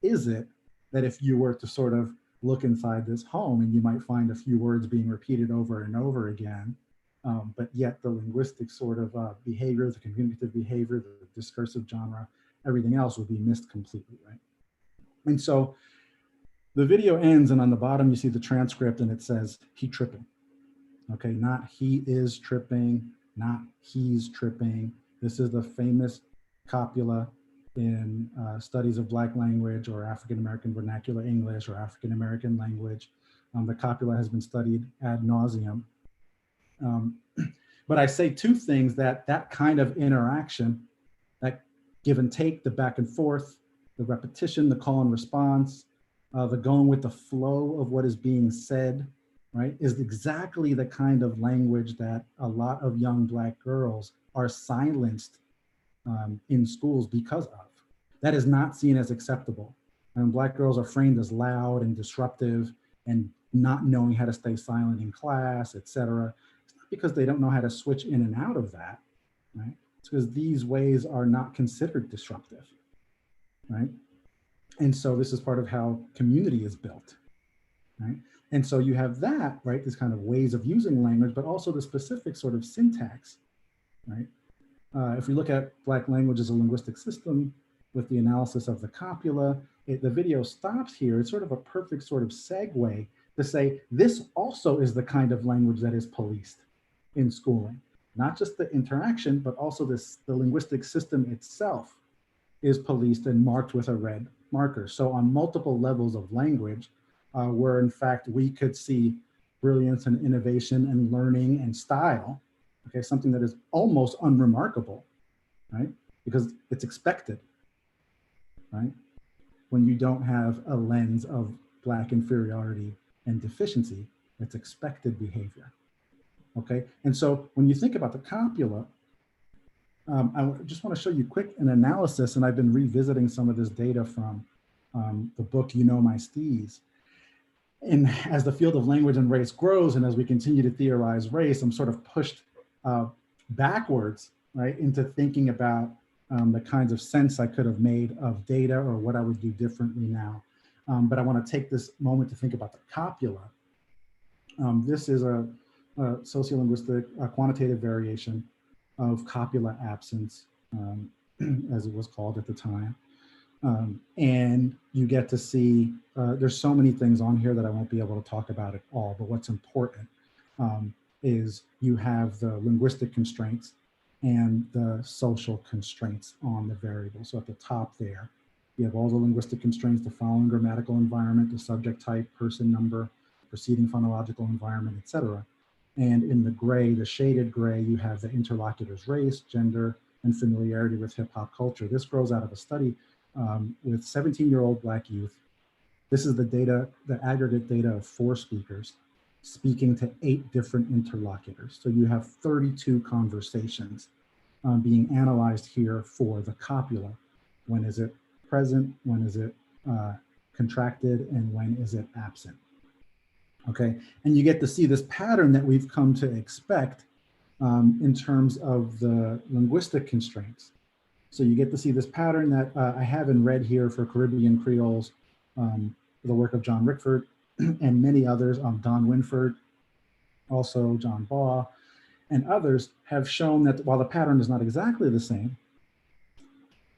is it that if you were to sort of look inside this home and you might find a few words being repeated over and over again, but yet the linguistic sort of behavior, the communicative behavior, the discursive genre, everything else would be missed completely, right? And so the video ends, and on the bottom you see the transcript and it says, "He tripping." Okay, not "he is tripping," not "he's tripping." This is the famous copula in studies of Black language or African-American vernacular English or African-American language. The copula has been studied ad nauseum. But I say two things: that kind of interaction, that give and take, the back and forth, the repetition, the call and response, the going with the flow of what is being said, right, is exactly the kind of language that a lot of young Black girls are silenced in schools because of. That is not seen as acceptable. And Black girls are framed as loud and disruptive and not knowing how to stay silent in class, et cetera. It's not because they don't know how to switch in and out of that, right? It's because these ways are not considered disruptive, right? And so this is part of how community is built, right? And so you have that, right, this kind of ways of using language, but also the specific sort of syntax, right? If we look at Black language as a linguistic system with the analysis of the copula, the video stops here. It's sort of a perfect sort of segue to say, this also is the kind of language that is policed in schooling. Not just the interaction, but also the linguistic system itself is policed and marked with a red marker. So on multiple levels of language, where in fact we could see brilliance and innovation and learning and style, okay, something that is almost unremarkable, right? Because it's expected, right? when you don't have a lens of Black inferiority and deficiency. It's expected behavior. Okay, and so when you think about the copula, I just want to show you an analysis, and I've been revisiting some of this data from the book, You Know My Steez. And as the field of language and race grows, and as we continue to theorize race, I'm sort of pushed backwards, right, into thinking about the kinds of sense I could have made of data or what I would do differently now. But I want to take this moment to think about the copula. This is a sociolinguistic quantitative variation of copula absence, as it was called at the time. And you get to see, there's so many things on here that I won't be able to talk about at all, but what's important is you have the linguistic constraints and the social constraints on the variable. So at the top there, you have all the linguistic constraints, the following grammatical environment, the subject type, person number, preceding phonological environment, etc. And in the gray, the shaded gray, you have the interlocutor's race, gender, and familiarity with hip hop culture. This grows out of a study with 17-year-old Black youth. This is the data, the aggregate data of 4 speakers speaking to 8 different interlocutors. So you have 32 conversations being analyzed here for the copula. When is it present? When is it contracted? And when is it absent? Okay, and you get to see this pattern that we've come to expect in terms of the linguistic constraints. So you get to see this pattern that I have in red here for Caribbean Creoles, the work of John Rickford and many others, Don Winford, also John Baugh, and others have shown that while the pattern is not exactly the same,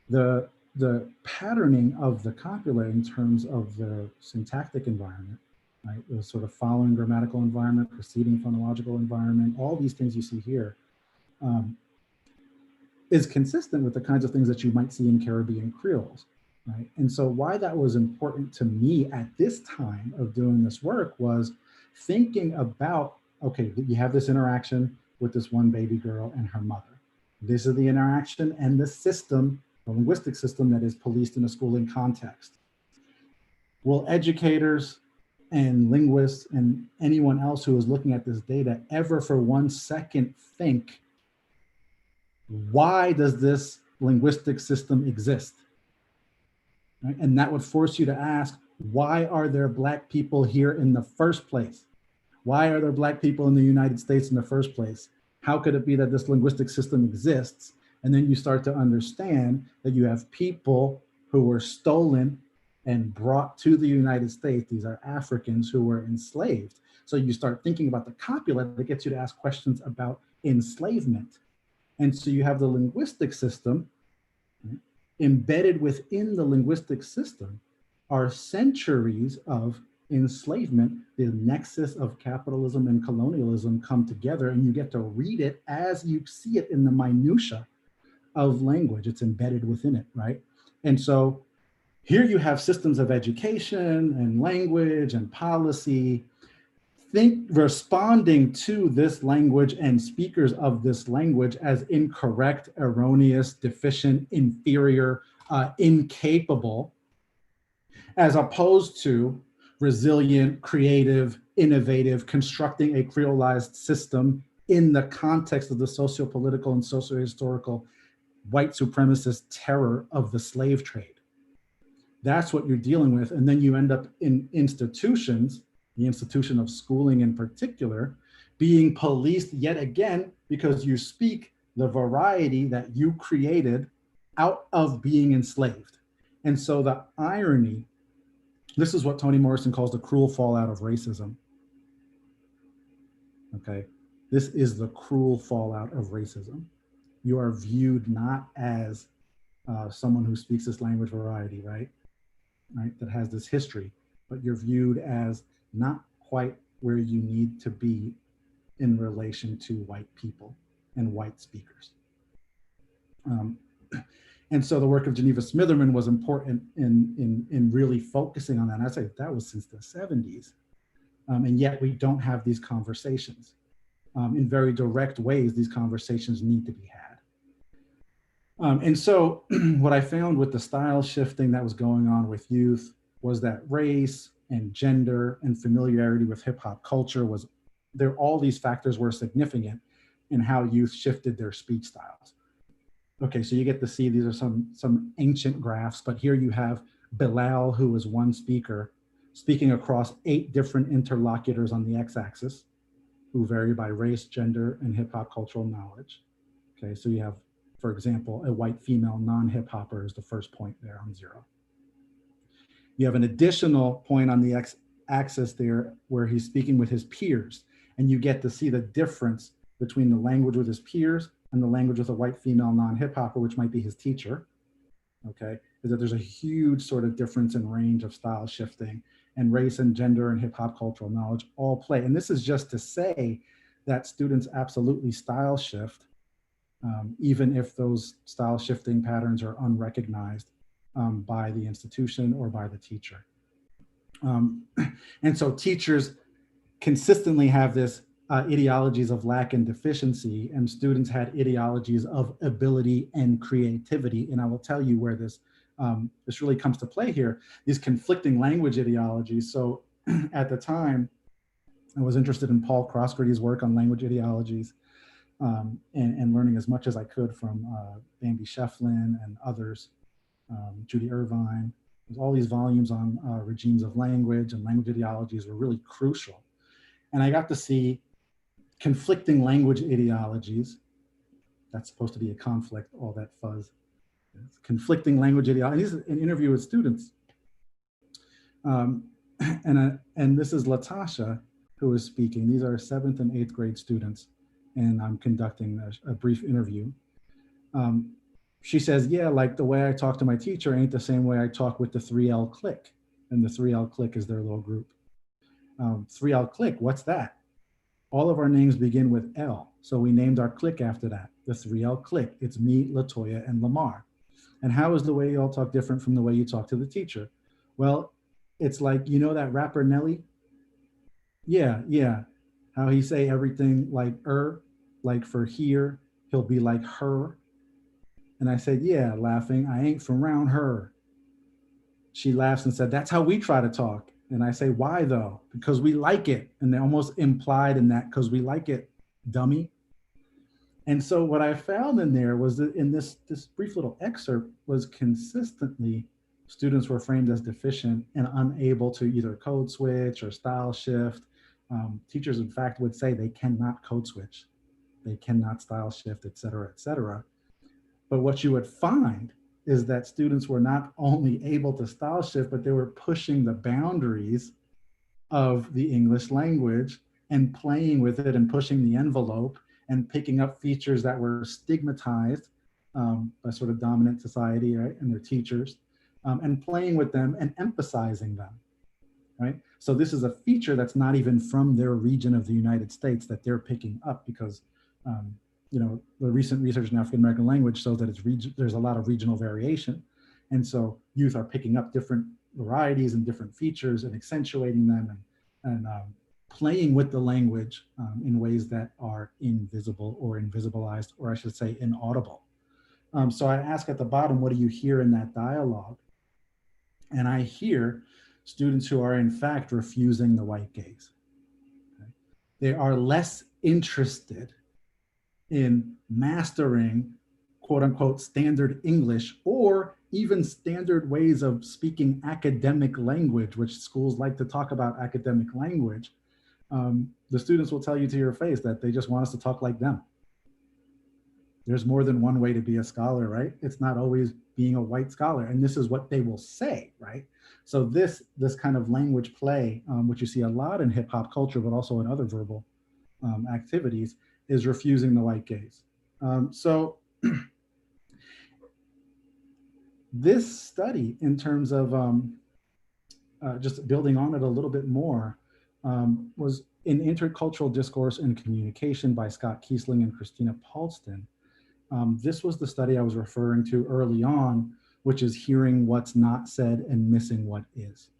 the patterning of the copula in terms of the syntactic environment, right, the sort of following grammatical environment, preceding phonological environment, all these things you see here, is consistent with the kinds of things that you might see in Caribbean Creoles, right? And so why that was important to me at this time of doing this work was thinking about, okay, you have this interaction with this one baby girl and her mother. This is the interaction and the system, the linguistic system that is policed in a schooling context. Will educators and linguists and anyone else who is looking at this data ever for 1 second think, why does this linguistic system exist? Right? And that would force you to ask, why are there Black people here in the first place? Why are there Black people in the United States in the first place? How could it be that this linguistic system exists? And then you start to understand that you have people who were stolen and brought to the United States. These are Africans who were enslaved. So you start thinking about the copula that gets you to ask questions about enslavement. And so you have the linguistic system. Embedded within the linguistic system are centuries of enslavement. The nexus of capitalism and colonialism come together, and you get to read it as you see it in the minutia of language. It's embedded within it, right? And so here you have systems of education and language and policy responding to this language and speakers of this language as incorrect, erroneous, deficient, inferior, incapable, as opposed to resilient, creative, innovative, constructing a creolized system in the context of the socio-political and socio-historical white supremacist terror of the slave trade. That's what you're dealing with. And then you end up in institutions, the institution of schooling in particular, being policed yet again because you speak the variety that you created out of being enslaved. And so the irony, this is what Toni Morrison calls the cruel fallout of racism. Okay, this is the cruel fallout of racism. You are viewed not as someone who speaks this language variety, right, that has this history, but you're viewed as not quite where you need to be in relation to white people and white speakers. And so the work of Geneva Smitherman was important in really focusing on that. And I say that was since the 70s. And yet we don't have these conversations. In very direct ways, these conversations need to be had. And so what I found with the style shifting that was going on with youth was that race and gender and familiarity with hip hop culture was there. All these factors were significant in how youth shifted their speech styles. Okay, so you get to see these are some ancient graphs, but here you have Bilal, who was one speaker, speaking across 8 different interlocutors on the x-axis, who vary by race, gender, and hip hop cultural knowledge. Okay, so you have, for example, a white female non-hip hopper is the first point there on 0. You have an additional point on the x-axis there where he's speaking with his peers, and you get to see the difference between the language with his peers and the language with a white female non-hip hopper, which might be his teacher. Okay, is that there's a huge sort of difference in range of style shifting, and race and gender and hip hop cultural knowledge all play. And this is just to say that students absolutely style shift, even if those style shifting patterns are unrecognized by the institution or by the teacher. And so teachers consistently have this ideologies of lack and deficiency, and students had ideologies of ability and creativity. And I will tell you where this really comes to play here, these conflicting language ideologies. So at the time, I was interested in Paul Crossgrady's work on language ideologies and learning as much as I could from Bambi Shefflin and others, Judy Irvine. There's all these volumes on regimes of language, and language ideologies were really crucial. And I got to see conflicting language ideologies. That's supposed to be a conflict, all that fuzz. It's conflicting language ideologies. This is an interview with students. And this is Latasha, who is speaking. These are 7th and 8th grade students, and I'm conducting a brief interview. She says, yeah, like the way I talk to my teacher ain't the same way I talk with the 3L clique. And the 3L clique is their little group. 3L clique, what's that? All of our names begin with L, so we named our clique after that, the 3L clique. It's me, Latoya, and Lamar. And how is the way you all talk different from the way you talk to the teacher? Well, it's like, you know that rapper Nelly? Yeah. How he say everything like like for here, he'll be like her. And I said, yeah, laughing, I ain't from round her. She laughs and said, that's how we try to talk. And I say, why though? Because we like it. And they almost implied in that, because we like it, dummy. And so what I found in there was that in this brief little excerpt was consistently students were framed as deficient and unable to either code switch or style shift. Teachers, in fact, would say they cannot code switch, they cannot style shift, et cetera, et cetera. But what you would find is that students were not only able to style shift, but they were pushing the boundaries of the English language and playing with it and pushing the envelope and picking up features that were stigmatized by sort of dominant society, right, and their teachers, and playing with them and emphasizing them, right? So this is a feature that's not even from their region of the United States that they're picking up, because you know, the recent research in African American language shows that there's a lot of regional variation. And so youth are picking up different varieties and different features and accentuating them and playing with the language in ways that are invisible or invisibilized, or I should say inaudible. So I ask at the bottom, what do you hear in that dialogue? And I hear students who are in fact refusing the white gaze. Okay? They are less interested in mastering quote unquote standard English or even standard ways of speaking academic language, which schools like to talk about academic language. The students will tell you to your face that they just want us to talk like them. There's more than one way to be a scholar, right? It's not always being a white scholar. And this is what they will say, right? So this kind of language play, which you see a lot in hip hop culture, but also in other verbal activities, is refusing the white gaze. So this study, in terms of just building on it a little bit more, was in Intercultural Discourse and Communication by Scot, Keisling, and Christina Paulson. This was the study I was referring to early on, which is hearing what's not said and missing what is.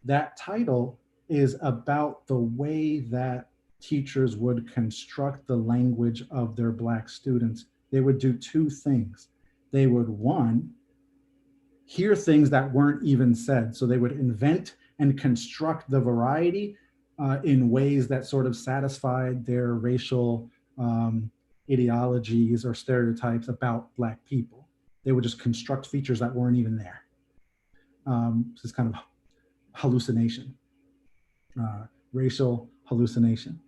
That title is about the way that teachers would construct the language of their Black students they would do two things. They would, one, hear things that weren't even said. So they would invent and construct the variety in ways that sort of satisfied their racial ideologies or stereotypes about Black people. They would just construct features that weren't even there. So it's kind of hallucination, racial hallucination.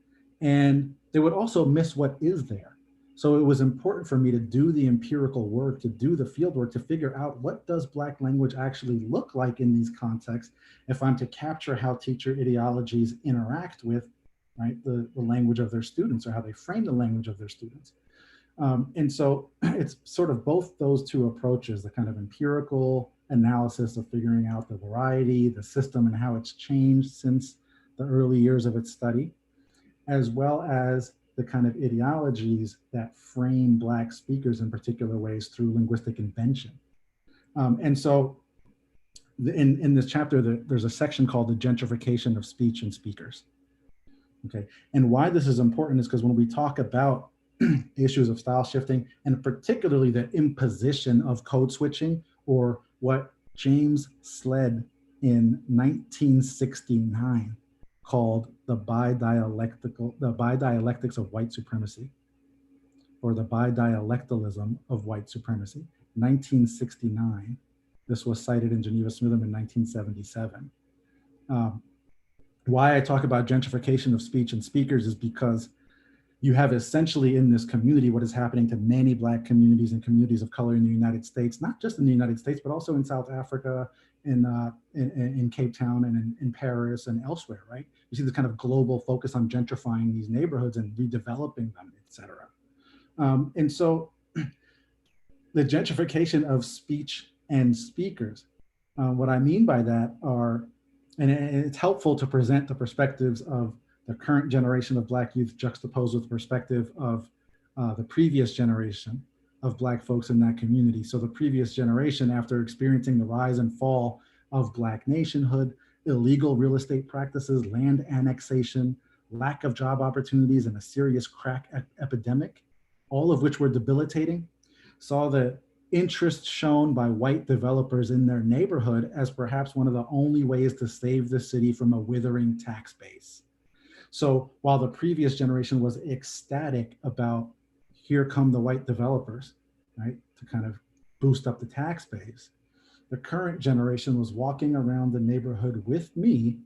And they would also miss what is there. So it was important for me to do the empirical work, to do the field work, to figure out what does Black language actually look like in these contexts if I'm to capture how teacher ideologies interact with, right, the language of their students, or how they frame the language of their students. And so it's sort of both those two approaches, the kind of empirical analysis of figuring out the variety, the system, and how it's changed since the early years of its study, as well as the kind of ideologies that frame Black speakers in particular ways through linguistic invention. And so in this chapter, there's a section called the gentrification of speech and speakers. Okay, and why this is important is because when we talk about issues of style shifting, and particularly the imposition of code switching, or what James Sled in 1969 called the bidialectics of white supremacy, or the bidialectalism of white supremacy, 1969. This was cited in Geneva Smitham in 1977. Why I talk about gentrification of speech and speakers is because you have essentially in this community what is happening to many Black communities and communities of color in the United States, not just in the United States, but also in South Africa, in Cape Town, and in Paris and elsewhere, right? You see this kind of global focus on gentrifying these neighborhoods and redeveloping them, et cetera. And so the gentrification of speech and speakers, what I mean by that are, and it's helpful to present the perspectives of the current generation of Black youth juxtaposed with the perspective of the previous generation of Black folks in that community. So the previous generation, after experiencing the rise and fall of Black nationhood, illegal real estate practices, land annexation, lack of job opportunities, and a serious crack epidemic, all of which were debilitating, saw the interest shown by white developers in their neighborhood as perhaps one of the only ways to save the city from a withering tax base. So while the previous generation was ecstatic about, here come the white developers, right, to kind of boost up the tax base, the current generation was walking around the neighborhood with me,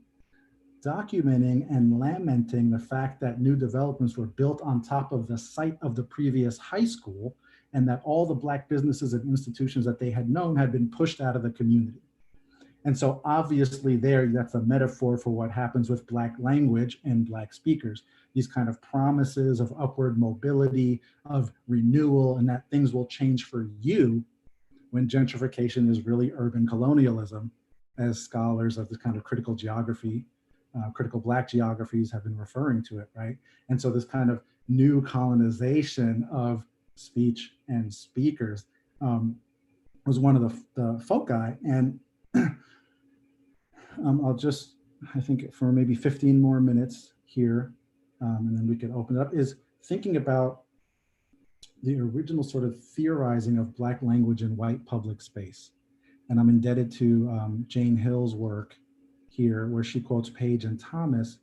documenting and lamenting the fact that new developments were built on top of the site of the previous high school, and that all the Black businesses and institutions that they had known had been pushed out of the community. And so obviously that's a metaphor for what happens with Black language and Black speakers, these kind of promises of upward mobility, of renewal, and that things will change for you, when gentrification is really urban colonialism, as scholars of this kind of critical geography, critical Black geographies have been referring to it, right? And so this kind of new colonization of speech and speakers was one of the foci. And I'll just, I think for maybe 15 more minutes here, and then we can open it up, is thinking about the original sort of theorizing of Black language in white public space. And I'm indebted to Jane Hill's work here, where she quotes Page and Thomas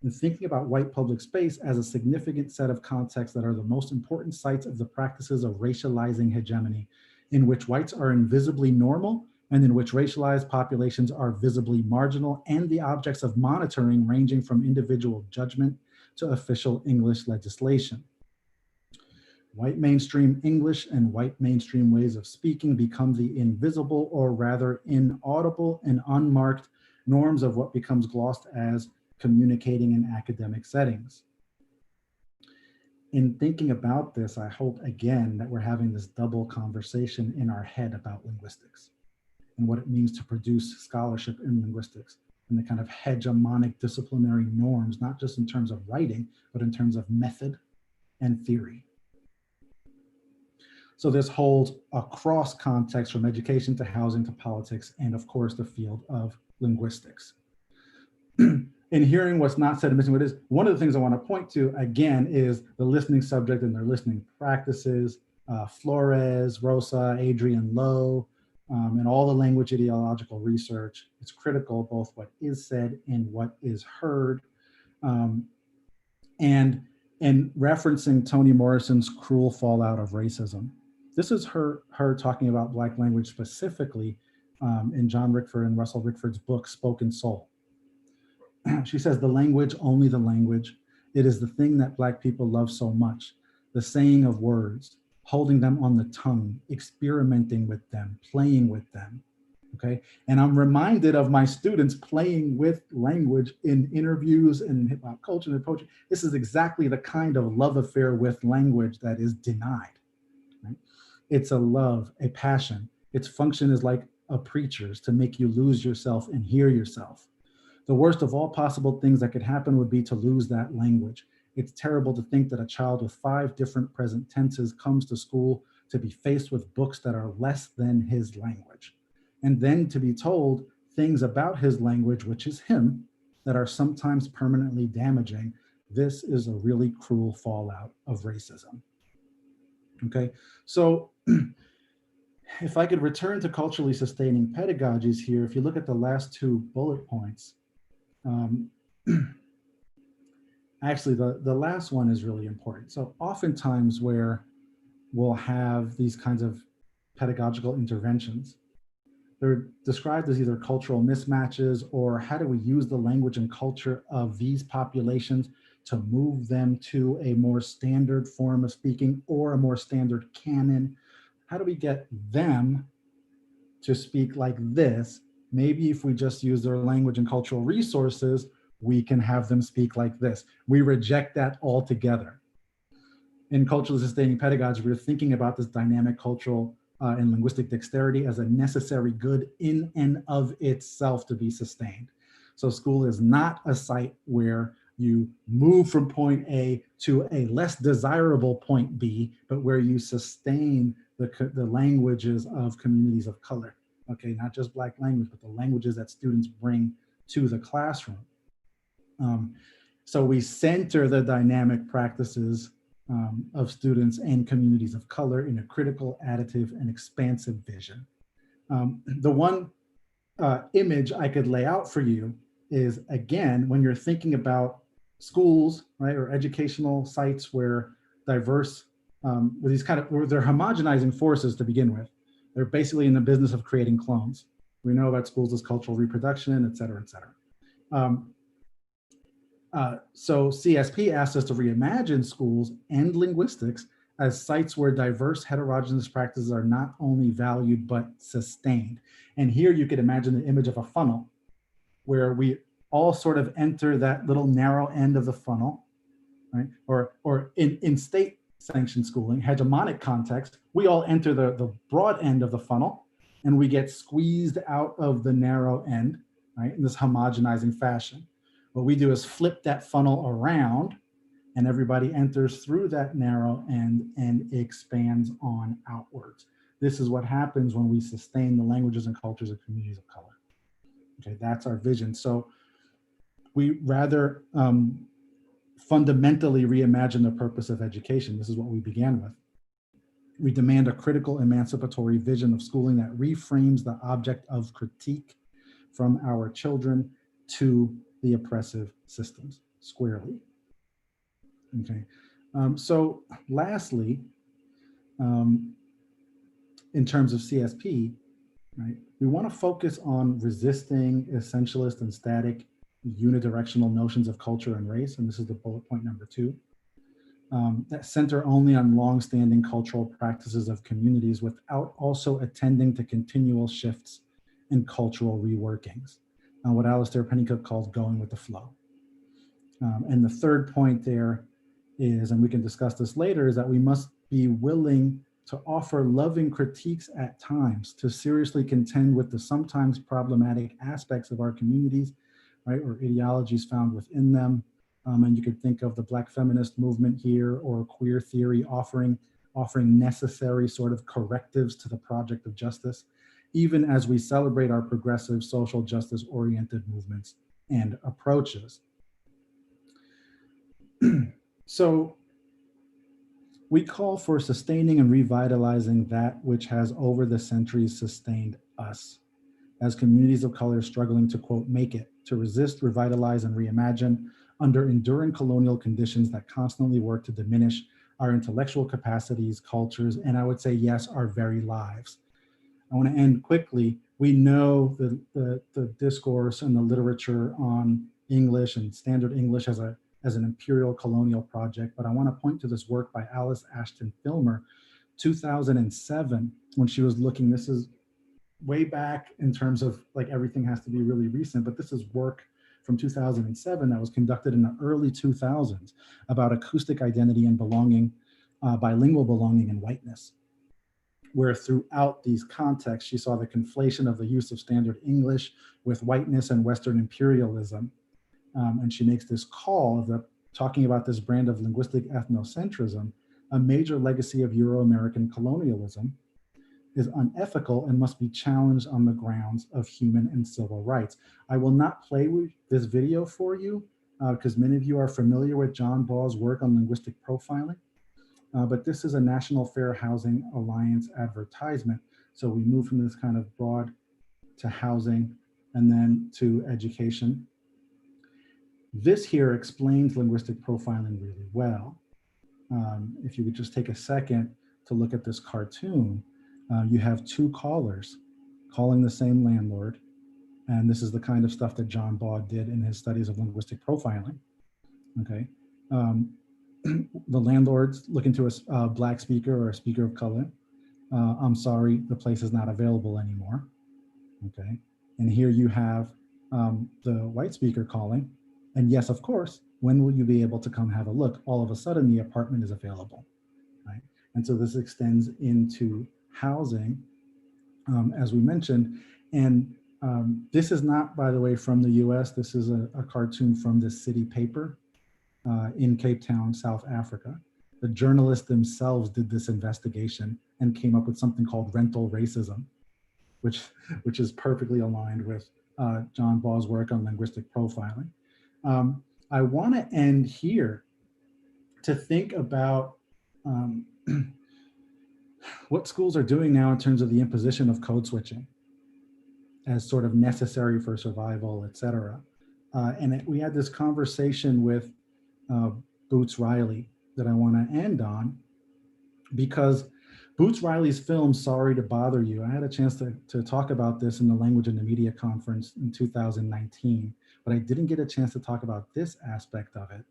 in thinking about white public space as a significant set of contexts that are the most important sites of the practices of racializing hegemony, in which whites are invisibly normal and in which racialized populations are visibly marginal and the objects of monitoring ranging from individual judgment to official English legislation. White mainstream English and white mainstream ways of speaking become the invisible, or rather inaudible and unmarked, norms of what becomes glossed as communicating in academic settings. In thinking about this, I hope again that we're having this double conversation in our head about linguistics and what it means to produce scholarship in linguistics, and the kind of hegemonic disciplinary norms, not just in terms of writing, but in terms of method and theory. So this holds across contexts, from education to housing to politics, and of course the field of linguistics. In hearing what's not said and missing what is, one of the things I want to point to again is the listening subject and their listening practices, Flores, Rosa, Adrian Lowe, and all the language ideological research. It's critical both what is said and what is heard. And referencing Toni Morrison's cruel fallout of racism. This is her talking about Black language specifically in John Rickford and Russell Rickford's book, Spoken Soul. She says, the language, only the language, it is the thing that Black people love so much, the saying of words, holding them on the tongue, experimenting with them, playing with them, okay? And I'm reminded of my students playing with language in interviews and in hip hop culture and poetry. This is exactly the kind of love affair with language that is denied, right? It's a love, a passion. Its function is like a preacher's, to make you lose yourself and hear yourself. The worst of all possible things that could happen would be to lose that language. It's terrible to think that a child with 5 different present tenses comes to school to be faced with books that are less than his language, and then to be told things about his language, which is him, that are sometimes permanently damaging. This is a really cruel fallout of racism. Okay, so if I could return to culturally sustaining pedagogies here, if you look at the last 2 bullet points, actually the last one is really important. So oftentimes where we'll have these kinds of pedagogical interventions, they're described as either cultural mismatches or how do we use the language and culture of these populations to move them to a more standard form of speaking or a more standard canon. How do we get them to speak like this? Maybe if we just use their language and cultural resources, we can have them speak like this. We reject that altogether. In culturally sustaining pedagogy, we're thinking about this dynamic cultural and linguistic dexterity as a necessary good in and of itself to be sustained. So school is not a site where you move from point A to a less desirable point B, but where you sustain the languages of communities of color. Okay, not just Black language, but the languages that students bring to the classroom. So we center the dynamic practices of students and communities of color in a critical, additive, and expansive vision. The one image I could lay out for you is, again, when you're thinking about schools, right, or educational sites where diverse, where these kind of, where they're homogenizing forces to begin with. They're basically in the business of creating clones. We know about schools as cultural reproduction, et cetera, et cetera. So CSP asked us to reimagine schools and linguistics as sites where diverse heterogeneous practices are not only valued, but sustained. And here you could imagine the image of a funnel where we all sort of enter that little narrow end of the funnel, right? Or in state sanctioned schooling, hegemonic context, we all enter the broad end of the funnel and we get squeezed out of the narrow end, right? In this homogenizing fashion. What we do is flip that funnel around and everybody enters through that narrow end and expands on outwards. This is what happens when we sustain the languages and cultures of communities of color. Okay, that's our vision. So we rather fundamentally reimagine the purpose of education. This is what we began with. We demand a critical emancipatory vision of schooling that reframes the object of critique from our children to the oppressive systems squarely. Okay, so lastly, in terms of CSP, right, we want to focus on resisting essentialist and static unidirectional notions of culture and race, and this is the bullet point number 2, that center only on long-standing cultural practices of communities without also attending to continual shifts and cultural reworkings, what Alistair Pennycook calls going with the flow. And the third point there is, and we can discuss this later, is that we must be willing to offer loving critiques at times, to seriously contend with the sometimes problematic aspects of our communities, right, or ideologies found within them. And you could think of the Black feminist movement here, or queer theory offering necessary sort of correctives to the project of justice, even as we celebrate our progressive social justice oriented movements and approaches. So We call for sustaining and revitalizing that which has over the centuries sustained us as communities of color struggling to, quote, make it, to resist, revitalize, and reimagine under enduring colonial conditions that constantly work to diminish our intellectual capacities, cultures, and I would say, yes, our very lives. I want to end quickly. We know the discourse and the literature on English and standard English as an imperial colonial project, but I want to point to this work by Alice Ashton Filmer, 2007, when she was looking, this is way back in terms of like everything has to be really recent, but this is work from 2007 that was conducted in the early 2000s about acoustic identity and belonging, bilingual belonging and whiteness, where throughout these contexts, she saw the conflation of the use of standard English with whiteness and Western imperialism. And she makes this call of talking about this brand of linguistic ethnocentrism, a major legacy of Euro-American colonialism, is unethical and must be challenged on the grounds of human and civil rights. I will not play with this video for you because many of you are familiar with John Ball's work on linguistic profiling, but this is a National Fair Housing Alliance advertisement. So we move from this kind of broad to housing and then to education. This here explains linguistic profiling really well. If you could just take a second to look at this cartoon, you have two callers calling the same landlord. And this is the kind of stuff that John Ball did in his studies of linguistic profiling, okay? The landlord's looking to a Black speaker or a speaker of color. I'm sorry, the place is not available anymore, okay? And here you have the white speaker calling. And yes, of course, when will you be able to come have a look? All of a sudden, the apartment is available, right? And so this extends into housing, as we mentioned. And this is not, by the way, from the US. This is a cartoon from the City paper in Cape Town, South Africa. The journalists themselves did this investigation and came up with something called rental racism, which is perfectly aligned with John Ball's work on linguistic profiling. I want to end here to think about what schools are doing now in terms of the imposition of code switching as sort of necessary for survival, et cetera. And we had this conversation with Boots Riley that I want to end on, because Boots Riley's film, Sorry to Bother You, I had a chance to talk about this in the Language and the Media Conference in 2019, but I didn't get a chance to talk about this aspect of it.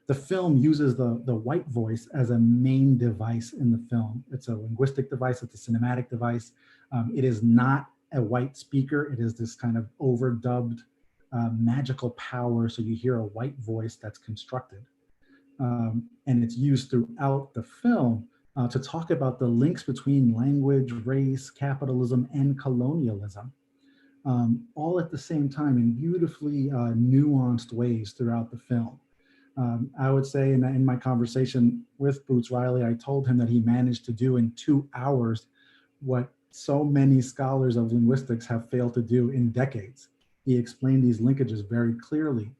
The film uses the white voice as a main device in the film. It's a linguistic device, it's a cinematic device. It is not a white speaker, it is this kind of overdubbed magical power, so you hear a white voice that's constructed. And it's used throughout the film to talk about the links between language, race, capitalism, and colonialism, all at the same time in beautifully nuanced ways throughout the film. I would say in my conversation with Boots Riley, I told him that he managed to do in 2 hours what so many scholars of linguistics have failed to do in decades. He explained these linkages very clearly.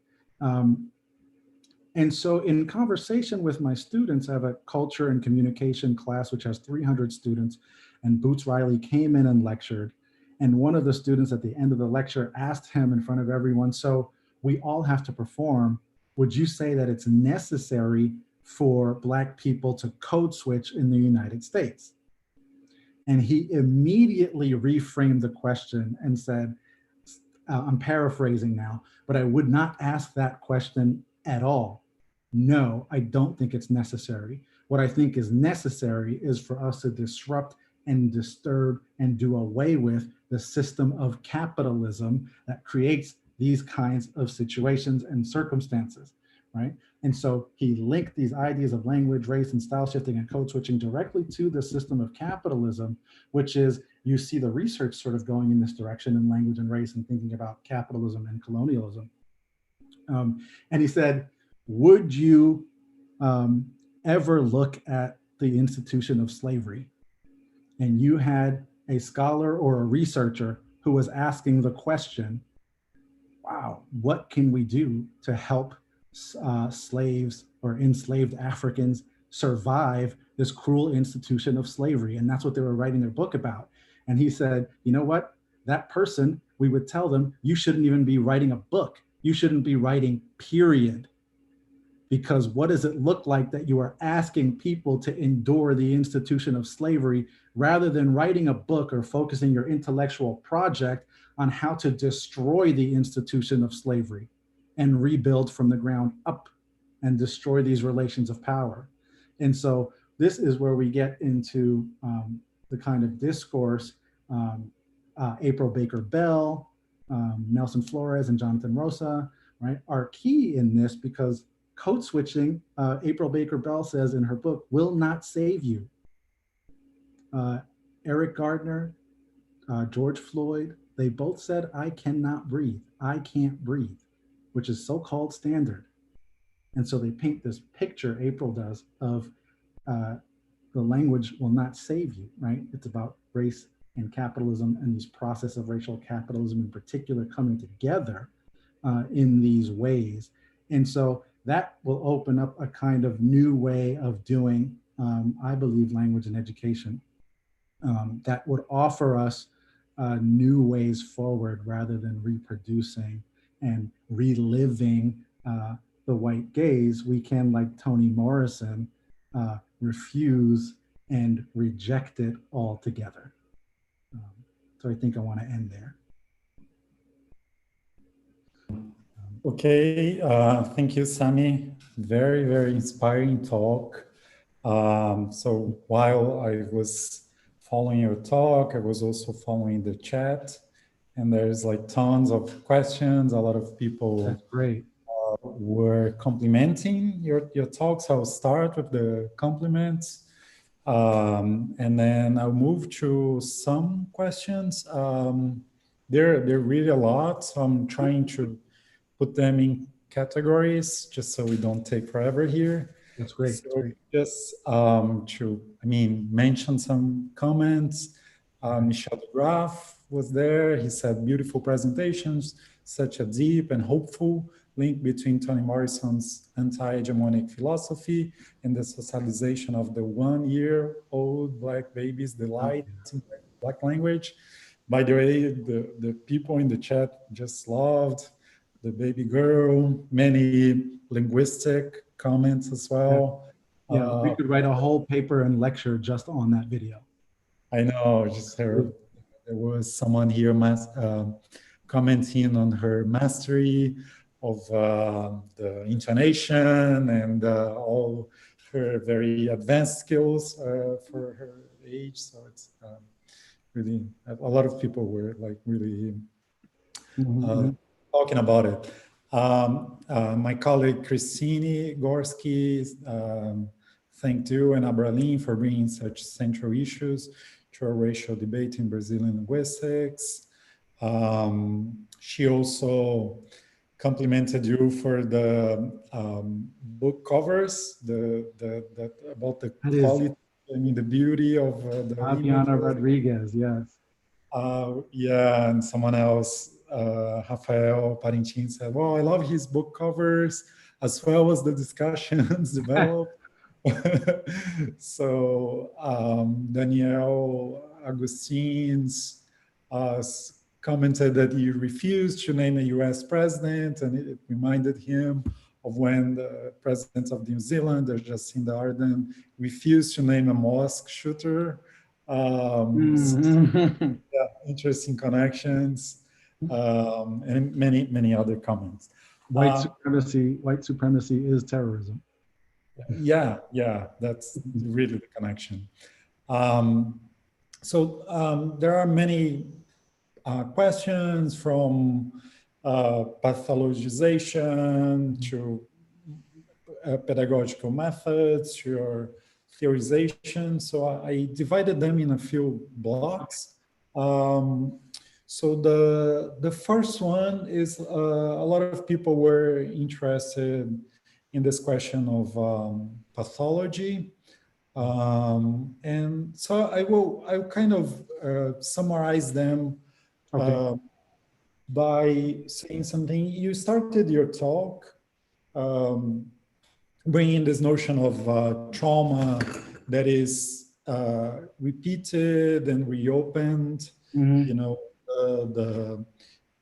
And so in conversation with my students, I have a culture and communication class, which has 300 students, and Boots Riley came in and lectured. And one of the students at the end of the lecture asked him in front of everyone, so we all have to perform. Would you say that it's necessary for Black people to code switch in the United States? And he immediately reframed the question and said, I'm paraphrasing now, but I would not ask that question at all. No, I don't think it's necessary. What I think is necessary is for us to disrupt and disturb and do away with the system of capitalism that creates these kinds of situations and circumstances, right? And so he linked these ideas of language, race, and style shifting and code switching directly to the system of capitalism, which is, you see the research sort of going in this direction in language and race and thinking about capitalism and colonialism. And he said, would you ever look at the institution of slavery? And you had a scholar or a researcher who was asking the question, wow, what can we do to help slaves or enslaved Africans survive this cruel institution of slavery. And that's what they were writing their book about. And he said, you know what? That person, we would tell them, you shouldn't even be writing a book. You shouldn't be writing, period. Because what does it look like that you are asking people to endure the institution of slavery rather than writing a book or focusing your intellectual project on how to destroy the institution of slavery and rebuild from the ground up and destroy these relations of power. And so this is where we get into the kind of discourse April Baker Bell, Nelson Flores, and Jonathan Rosa, right, are key in this, because code switching, April Baker Bell says in her book, will not save you. Eric Gardner, George Floyd, they both said, I cannot breathe. I can't breathe, which is so-called standard. And so they paint this picture, April does, of the language will not save you, right? It's about race and capitalism and this process of racial capitalism in particular coming together in these ways. And so that will open up a kind of new way of doing, I believe, language and education that would offer us new ways forward rather than reproducing and reliving the white gaze. We can, like Toni Morrison, refuse and reject it altogether. So I think I want to end there. Okay, thank you, Samy. Very, very inspiring talk. So while I was following your talk, I was also following the chat, and there's like tons of questions. A lot of people That's great. Were complimenting your talk. So I'll start with the compliments, and then I'll move to some questions. There really a lot, so I'm trying to put them in categories just so we don't take forever here. That's great. So just to, mention some comments. Michel de Graaf was there. He said, beautiful presentations, such a deep and hopeful link between Toni Morrison's anti-hegemonic philosophy and the socialization of the 1-year-old Black baby's delight in Black language. By the way, the people in the chat just loved the baby girl, many linguistic comments as well. Yeah, we could write a whole paper and lecture just on that video. I know, just there was someone here commenting on her mastery of the intonation and all her very advanced skills for her age. So it's really, a lot of people were like really talking about it. My colleague Christina Gorski thanked you and Abralin for bringing such central issues to a racial debate in Brazilian linguistics. She also complimented you for the book covers, about the quality and the beauty of the Fabiana Rodriguez, yes. Yeah, and someone else, Rafael Parentin, said, well, I love his book covers as well as the discussions developed. So Danielle Agustins commented that he refused to name a US president, and it reminded him of when the president of New Zealand, Jacinda Ardern, refused to name a mosque shooter. Yeah, interesting connections, and many other comments. White supremacy is terrorism. Yeah, that's really the connection. So there are many questions from pathologization to pedagogical methods to your theorization. So I divided them in a few blocks. So the first one is a lot of people were interested in this question of pathology. And so I'll kind of summarize them by saying something. You started your talk bringing this notion of trauma that is repeated and reopened, you know,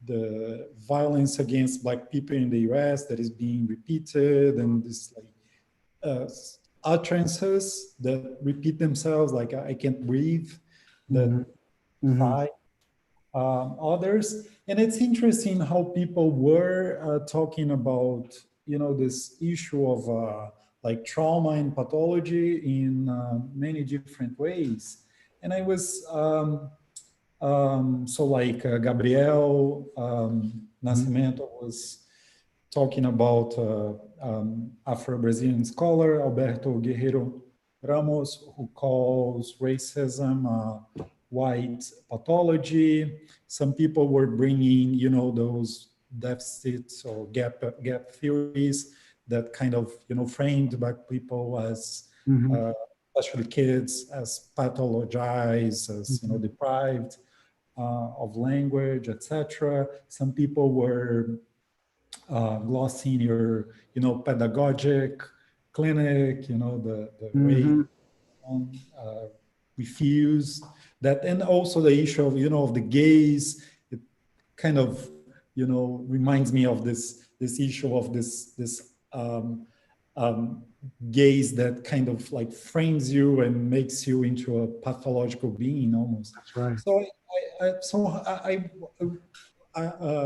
the violence against Black people in the US that is being repeated, and this like utterances that repeat themselves, like I can't breathe, that fight others. And it's interesting how people were talking about, you know, this issue of like trauma and pathology in many different ways. And I was, so like Gabriel Nascimento was talking about Afro-Brazilian scholar Alberto Guerreiro Ramos, who calls racism white pathology. Some people were bringing, you know, those deficits or gap theories that kind of, you know, framed Black people as, especially kids, as pathologized, as, you know, deprived of language, etc. Some people were glossing your, you know, pedagogic clinic, you know, the way refused that, and also the issue of, you know, of the gaze. It kind of, you know, reminds me of this issue of this gaze that kind of like frames you and makes you into a pathological being almost. That's right.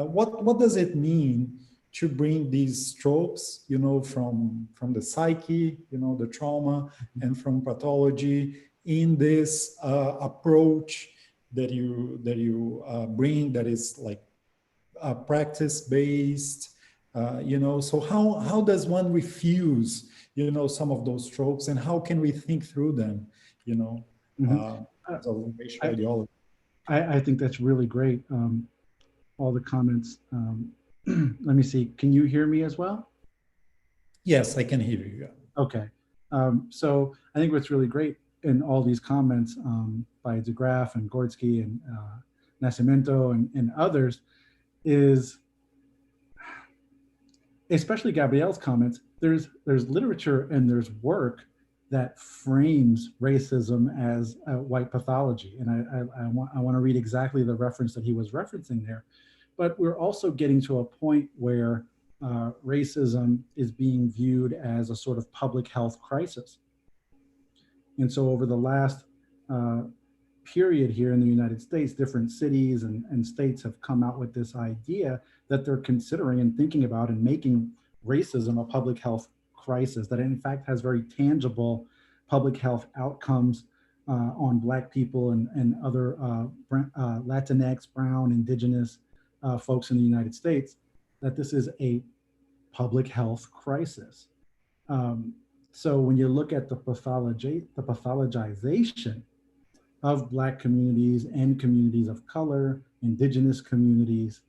What does it mean to bring these tropes, you know, from the psyche, you know, the trauma, and from pathology in this approach that you bring, that is like practice-based, you know? So how does one refuse, you know, some of those tropes, and how can we think through them, you know, as a racial ideology? I think that's really great. All the comments. Let me see. Can you hear me as well? Yes, I can hear you. Yeah. Okay. So I think what's really great in all these comments by de Graaf and Gordsky and Nascimento and others is, especially Gabrielle's comments, there's literature and there's work that frames racism as a white pathology. And I want to read exactly the reference that he was referencing there. But we're also getting to a point where racism is being viewed as a sort of public health crisis. And so over the last period here in the United States, different cities and states have come out with this idea that they're considering and thinking about and making racism a public health crisis, that in fact has very tangible public health outcomes on Black people and other Latinx, Brown, Indigenous folks in the United States, that this is a public health crisis. So when you look at the pathologization of Black communities and communities of color, Indigenous communities,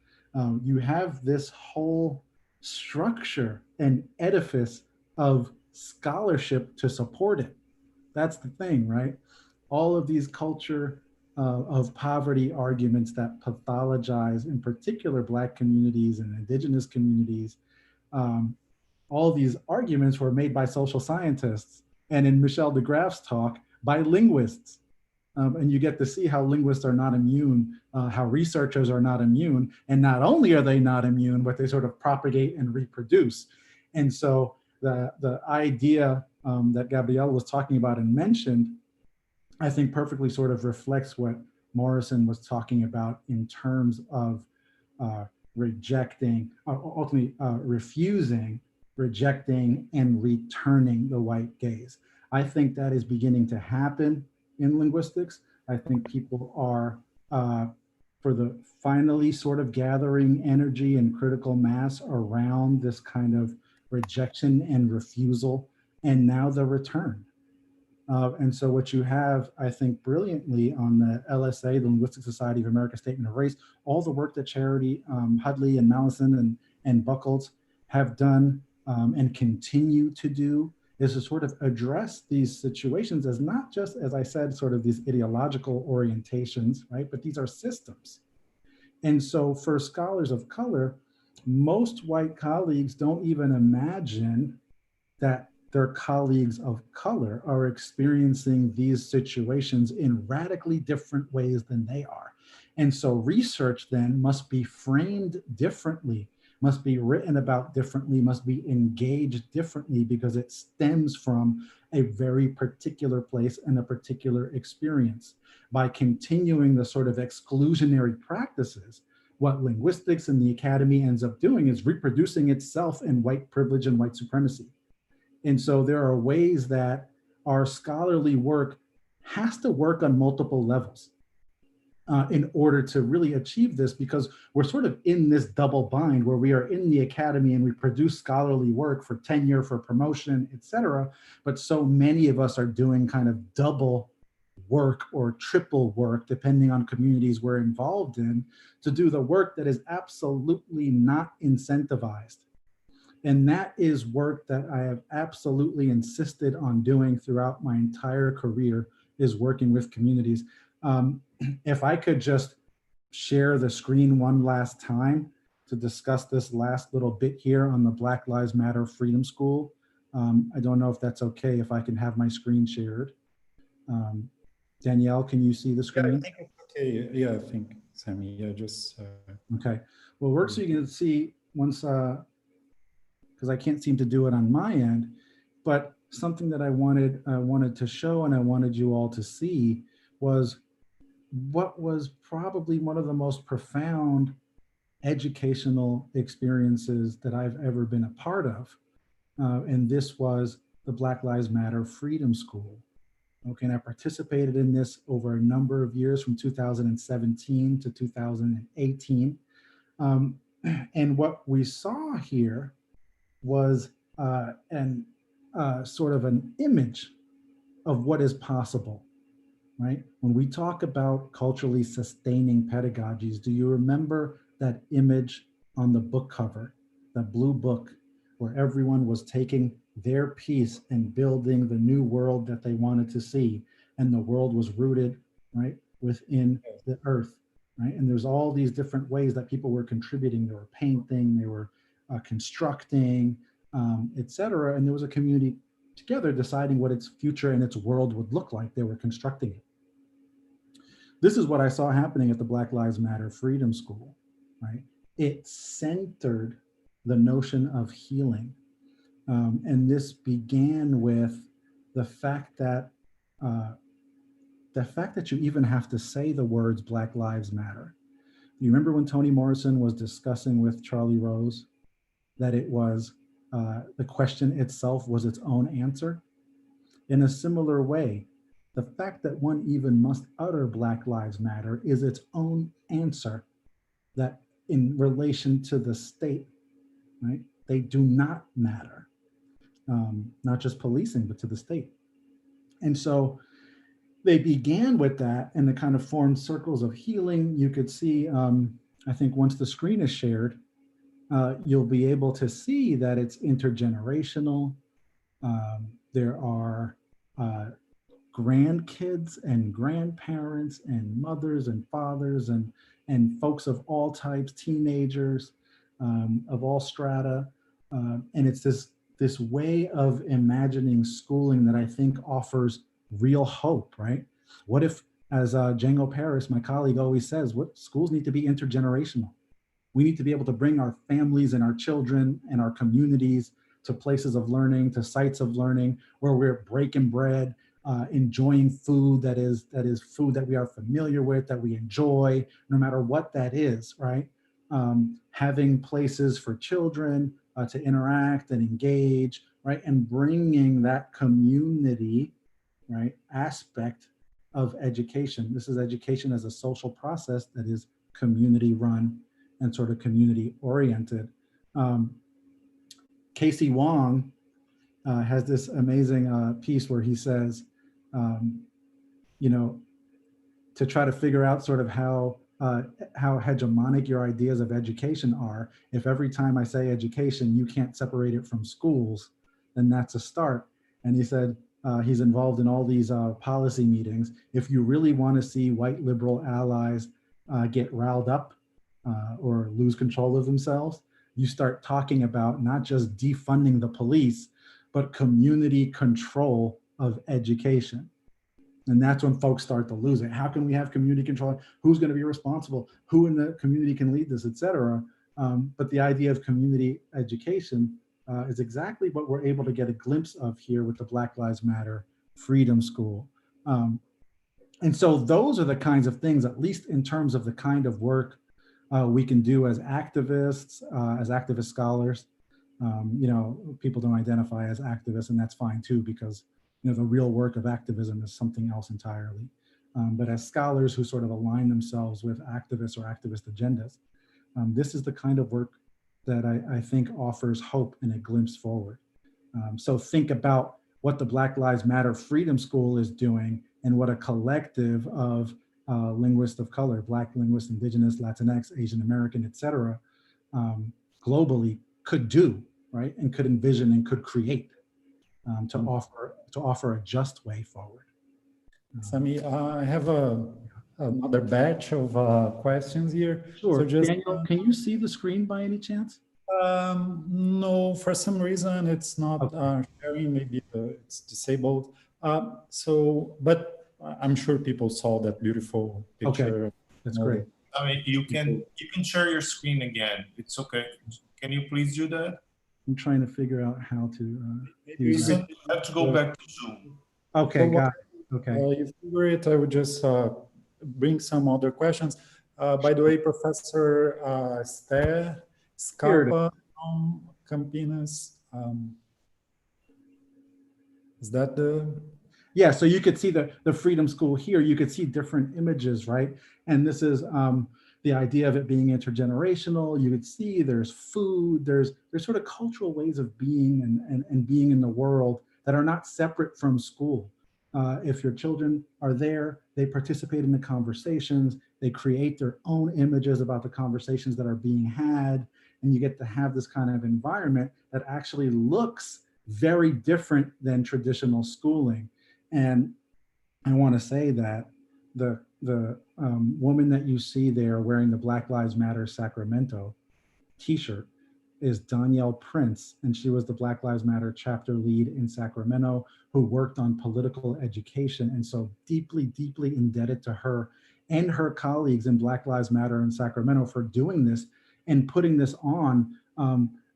you have this whole structure and edifice of scholarship to support it. That's the thing, right? All of these culture of poverty arguments that pathologize, in particular, Black communities and Indigenous communities. All these arguments were made by social scientists, and in Michel de Graaf's talk, by linguists. And you get to see how linguists are not immune, how researchers are not immune, and not only are they not immune, but they sort of propagate and reproduce. And so the idea that Gabrielle was talking about and mentioned, I think perfectly sort of reflects what Morrison was talking about in terms of rejecting, ultimately refusing, rejecting, and returning the white gaze. I think that is beginning to happen in linguistics. I think people are finally sort of gathering energy and critical mass around this kind of rejection and refusal, and now the return. And so what you have, I think, brilliantly on the LSA, the Linguistic Society of America Statement of Race, all the work that Charity Hudley and Mallison and Buckles have done and continue to do is to sort of address these situations as not just, as I said, sort of these ideological orientations, right? But these are systems. And so for scholars of color, most white colleagues don't even imagine that their colleagues of color are experiencing these situations in radically different ways than they are. And so research then must be framed differently, must be written about differently, must be engaged differently, because it stems from a very particular place and a particular experience. By continuing the sort of exclusionary practices, what linguistics and the academy ends up doing is reproducing itself in white privilege and white supremacy. And so there are ways that our scholarly work has to work on multiple levels in order to really achieve this, because we're sort of in this double bind where we are in the academy and we produce scholarly work for tenure, for promotion, et cetera. But so many of us are doing kind of double work or triple work, depending on communities we're involved in, to do the work that is absolutely not incentivized. And that is work that I have absolutely insisted on doing throughout my entire career, is working with communities. If I could just share the screen one last time to discuss this last little bit here on the Black Lives Matter Freedom School. I don't know if that's okay, if I can have my screen shared. Danielle, can you see the screen? Yeah, I think it's okay. Yeah, I think, Samy, yeah, just. Okay, well, work so you can see once, because I can't seem to do it on my end, but something that I wanted to show and I wanted you all to see was what was probably one of the most profound educational experiences that I've ever been a part of. And this was the Black Lives Matter Freedom School. Okay, and I participated in this over a number of years from 2017 to 2018. And what we saw here was sort of an image of what is possible, right? When we talk about culturally sustaining pedagogies, do you remember that image on the book cover, the blue book, where everyone was taking their piece and building the new world that they wanted to see, and the world was rooted, right, within the earth, right? And there's all these different ways that people were contributing. They were painting, they were constructing, et cetera. And there was a community together deciding what its future and its world would look like. They were constructing it. This is what I saw happening at the Black Lives Matter Freedom School, right? It centered the notion of healing. And this began with the fact that you even have to say the words Black Lives Matter. You remember when Toni Morrison was discussing with Charlie Rose that it was the question itself was its own answer? In a similar way, the fact that one even must utter Black Lives Matter is its own answer, that in relation to the state, right, they do not matter. Not just policing, but to the state. And so they began with that, and they kind of formed circles of healing. You could see, I think once the screen is shared, you'll be able to see that it's intergenerational. There are grandkids and grandparents and mothers and fathers and folks of all types, teenagers of all strata. And it's this way of imagining schooling that I think offers real hope, right? What if, as Django Paris, my colleague, always says, what schools need to be intergenerational. We need to be able to bring our families and our children and our communities to places of learning, to sites of learning, where we're breaking bread, enjoying food that is food that we are familiar with, that we enjoy, no matter what that is, right? Having places for children to interact and engage, right? And bringing that community, right, aspect of education. This is education as a social process that is community run and sort of community oriented. Casey Wong has this amazing piece where he says, you know, to try to figure out sort of how hegemonic your ideas of education are. If every time I say education, you can't separate it from schools, then that's a start. And he said he's involved in all these policy meetings. If you really want to see white liberal allies get riled up or lose control of themselves, you start talking about not just defunding the police, but community control of education. And that's when folks start to lose it. How can we have community control? Who's going to be responsible? Who in the community can lead this, et cetera? But the idea of community education is exactly what we're able to get a glimpse of here with the Black Lives Matter Freedom School. And so those are the kinds of things, at least in terms of the kind of work we can do as activists, as activist scholars. You know, people don't identify as activists, and that's fine too, because you know, the real work of activism is something else entirely. But as scholars who sort of align themselves with activists or activist agendas, this is the kind of work that I think offers hope and a glimpse forward. So think about what the Black Lives Matter Freedom School is doing and what a collective of linguists of color, Black linguists, Indigenous, Latinx, Asian American, et cetera, globally could do, right? And could envision and could create to offer a just way forward. Samy, I have another batch of questions here. Sure. So just, Daniel, can you see the screen by any chance? no, for some reason it's not sharing. Maybe it's disabled. But I'm sure people saw that beautiful picture. Okay, that's great. I mean, you can share your screen again. It's okay. Can you please do that? I'm trying to figure out how to use You it. have to go back to Zoom. Okay, So got it. Okay. If you were it, I would just bring some other questions. By the way, Professor Esther Scarpa from Campinas. Is that the? Yeah, so you could see the Freedom School here. You could see different images, right? And this is the idea of it being intergenerational. You could see there's food, there's sort of cultural ways of being and being in the world that are not separate from school. If your children are there, they participate in the conversations, they create their own images about the conversations that are being had, and you get to have this kind of environment that actually looks very different than traditional schooling. And I want to say that the woman that you see there wearing the Black Lives Matter Sacramento t-shirt is Danielle Prince, and she was the Black Lives Matter chapter lead in Sacramento who worked on political education, and so deeply, deeply indebted to her and her colleagues in Black Lives Matter in Sacramento for doing this and putting this on.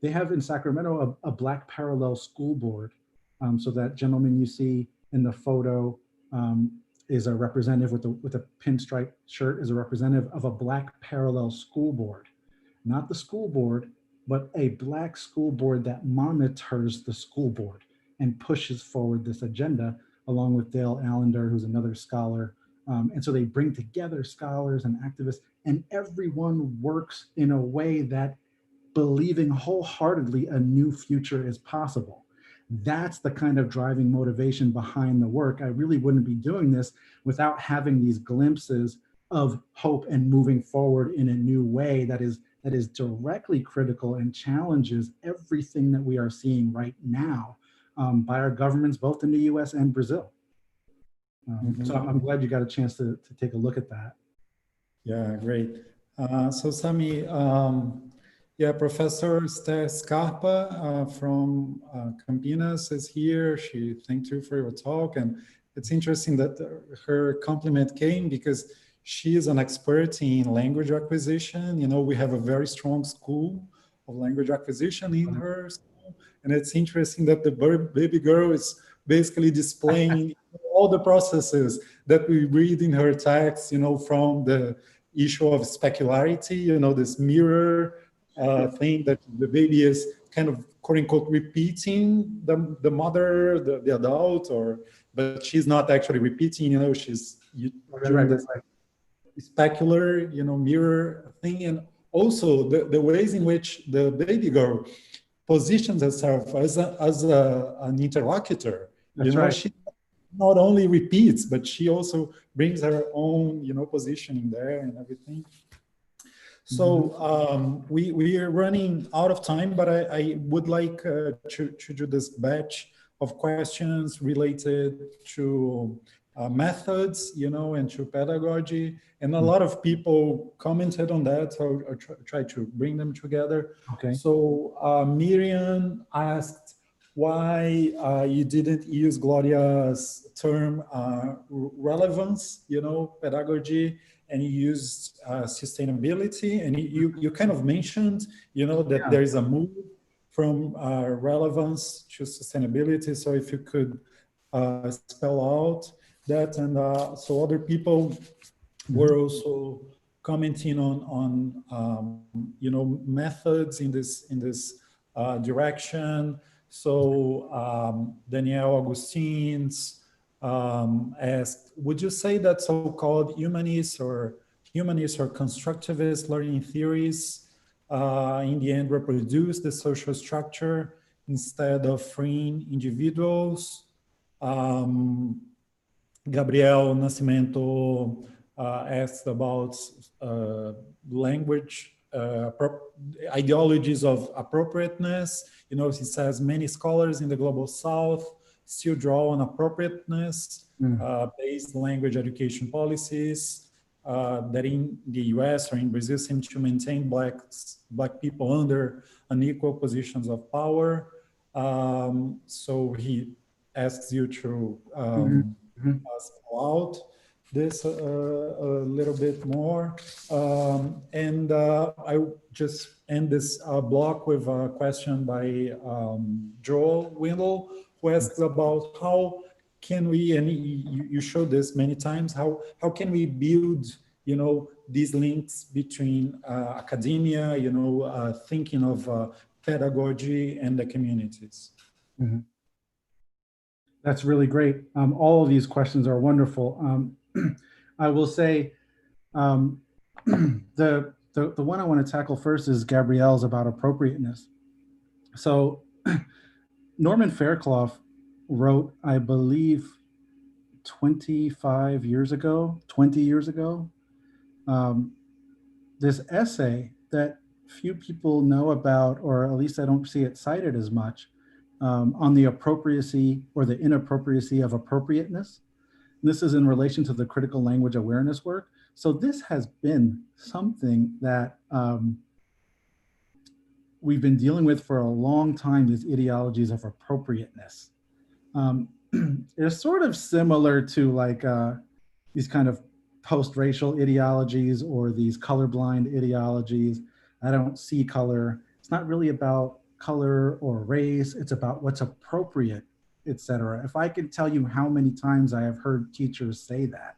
They have in Sacramento a Black Parallel School Board. So that gentleman you see in the photo is a representative with a pinstripe shirt, is a representative of a Black Parallel School Board, not the school board, but a Black school board that monitors the school board and pushes forward this agenda, along with Dale Allender, who's another scholar. And so they bring together scholars and activists, and everyone works in a way that believing wholeheartedly a new future is possible. That's the kind of driving motivation behind the work. I really wouldn't be doing this without having these glimpses of hope and moving forward in a new way that is directly critical and challenges everything that we are seeing right now by our governments, both in the US and Brazil. So I'm glad you got a chance to take a look at that. Yeah, great. So Samy, yeah, Professor Esther Scarpa from Campinas is here. She thanked you for your talk, and it's interesting that her compliment came because she is an expert in language acquisition. You know, we have a very strong school of language acquisition in her school, and it's interesting that the baby girl is basically displaying all the processes that we read in her text, you know, from the issue of specularity, you know, this mirror thing that the baby is kind of quote unquote repeating the mother, the adult, but she's not actually repeating, you know, she's doing this specular, you know, mirror thing. And also the ways in which the baby girl positions herself as an interlocutor. That's you know, right. She not only repeats, but she also brings her own, you know, positioning there and everything. So we are running out of time, but I would like to do this batch of questions related to methods, you know, and to pedagogy. And a lot of people commented on that, so I'll try to bring them together. Okay. So Miriam asked, why you didn't use Gloria's term relevance, pedagogy, and you used sustainability, and you kind of mentioned, that there is a move from relevance to sustainability. So if you could spell out that, and so other people were also commenting on methods in this direction. So Danielle Augustins asked, would you say that so-called humanists or constructivist learning theories in the end reproduce the social structure instead of freeing individuals? Gabriel Nascimento asked about language, ideologies of appropriateness. He says many scholars in the global South still draw on appropriateness based language education policies that in the US or in Brazil seem to maintain black people under unequal positions of power. So he asks you to spell out this a little bit more. And I just end this block with a question by Joel Windle, who asks about how can we, and you showed this many times, how can we build, these links between academia, thinking of pedagogy and the communities. That's really great. All of these questions are wonderful. I will say the one I want to tackle first is Gabrielle's about appropriateness. So Norman Fairclough wrote, I believe, 20 years ago, this essay that few people know about, or at least I don't see it cited as much, on the appropriacy or the inappropriacy of appropriateness. And this is in relation to the critical language awareness work. So this has been something that we've been dealing with for a long time, these ideologies of appropriateness. It's sort of similar to like these kind of post-racial ideologies or these colorblind ideologies. I don't see color. It's not really about color or race. It's about what's appropriate, etc. If I could tell you how many times I have heard teachers say that.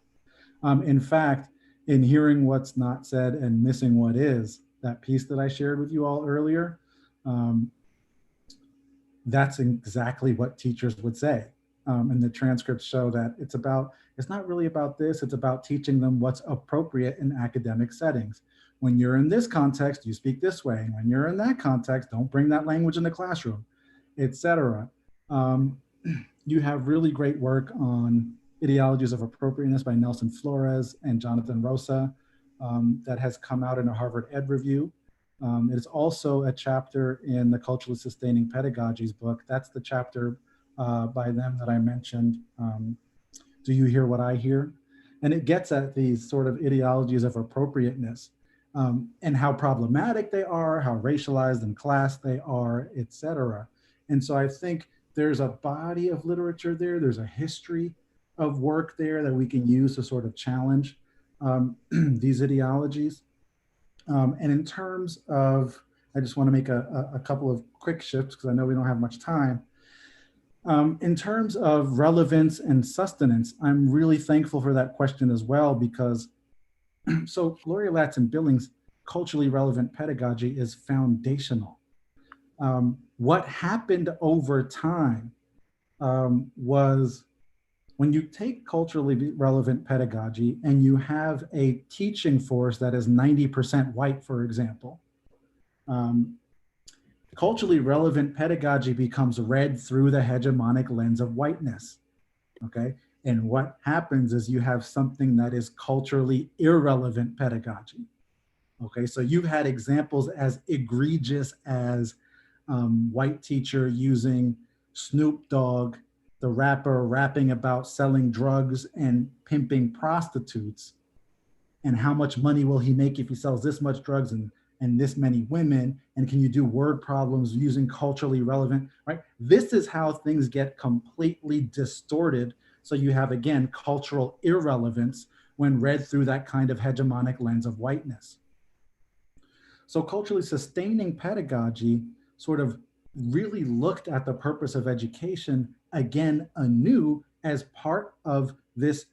In fact, in hearing what's not said and missing what is, that piece that I shared with you all earlier, that's exactly what teachers would say. And the transcripts show that it's not really about this, it's about teaching them what's appropriate in academic settings. When you're in this context, you speak this way. When you're in that context, don't bring that language in the classroom, etc. You have really great work on Ideologies of Appropriateness by Nelson Flores and Jonathan Rosa that has come out in a Harvard Ed Review. It's also a chapter in the Culturally Sustaining Pedagogies book. That's the chapter by them that I mentioned, Do You Hear What I Hear? And it gets at these sort of ideologies of appropriateness and how problematic they are, how racialized and classed they are, etc. And so I think there's a body of literature there, there's a history of work there that we can use to sort of challenge these ideologies. And in terms of, I just want to make a couple of quick shifts because I know we don't have much time. In terms of relevance and sustenance, I'm really thankful for that question as well, because so Gloria Ladson-Billings' culturally relevant pedagogy is foundational. What happened over time was when you take culturally relevant pedagogy and you have a teaching force that is 90% white, for example, culturally relevant pedagogy becomes read through the hegemonic lens of whiteness, okay? And what happens is you have something that is culturally irrelevant pedagogy, okay? So you've had examples as egregious as white teacher using Snoop Dogg, the rapper, rapping about selling drugs and pimping prostitutes, and how much money will he make if he sells this much drugs, and and this many women, and can you do word problems using culturally relevant, right? This is how things get completely distorted. So you have, again, cultural irrelevance when read through that kind of hegemonic lens of whiteness. So culturally sustaining pedagogy sort of really looked at the purpose of education again anew as part of this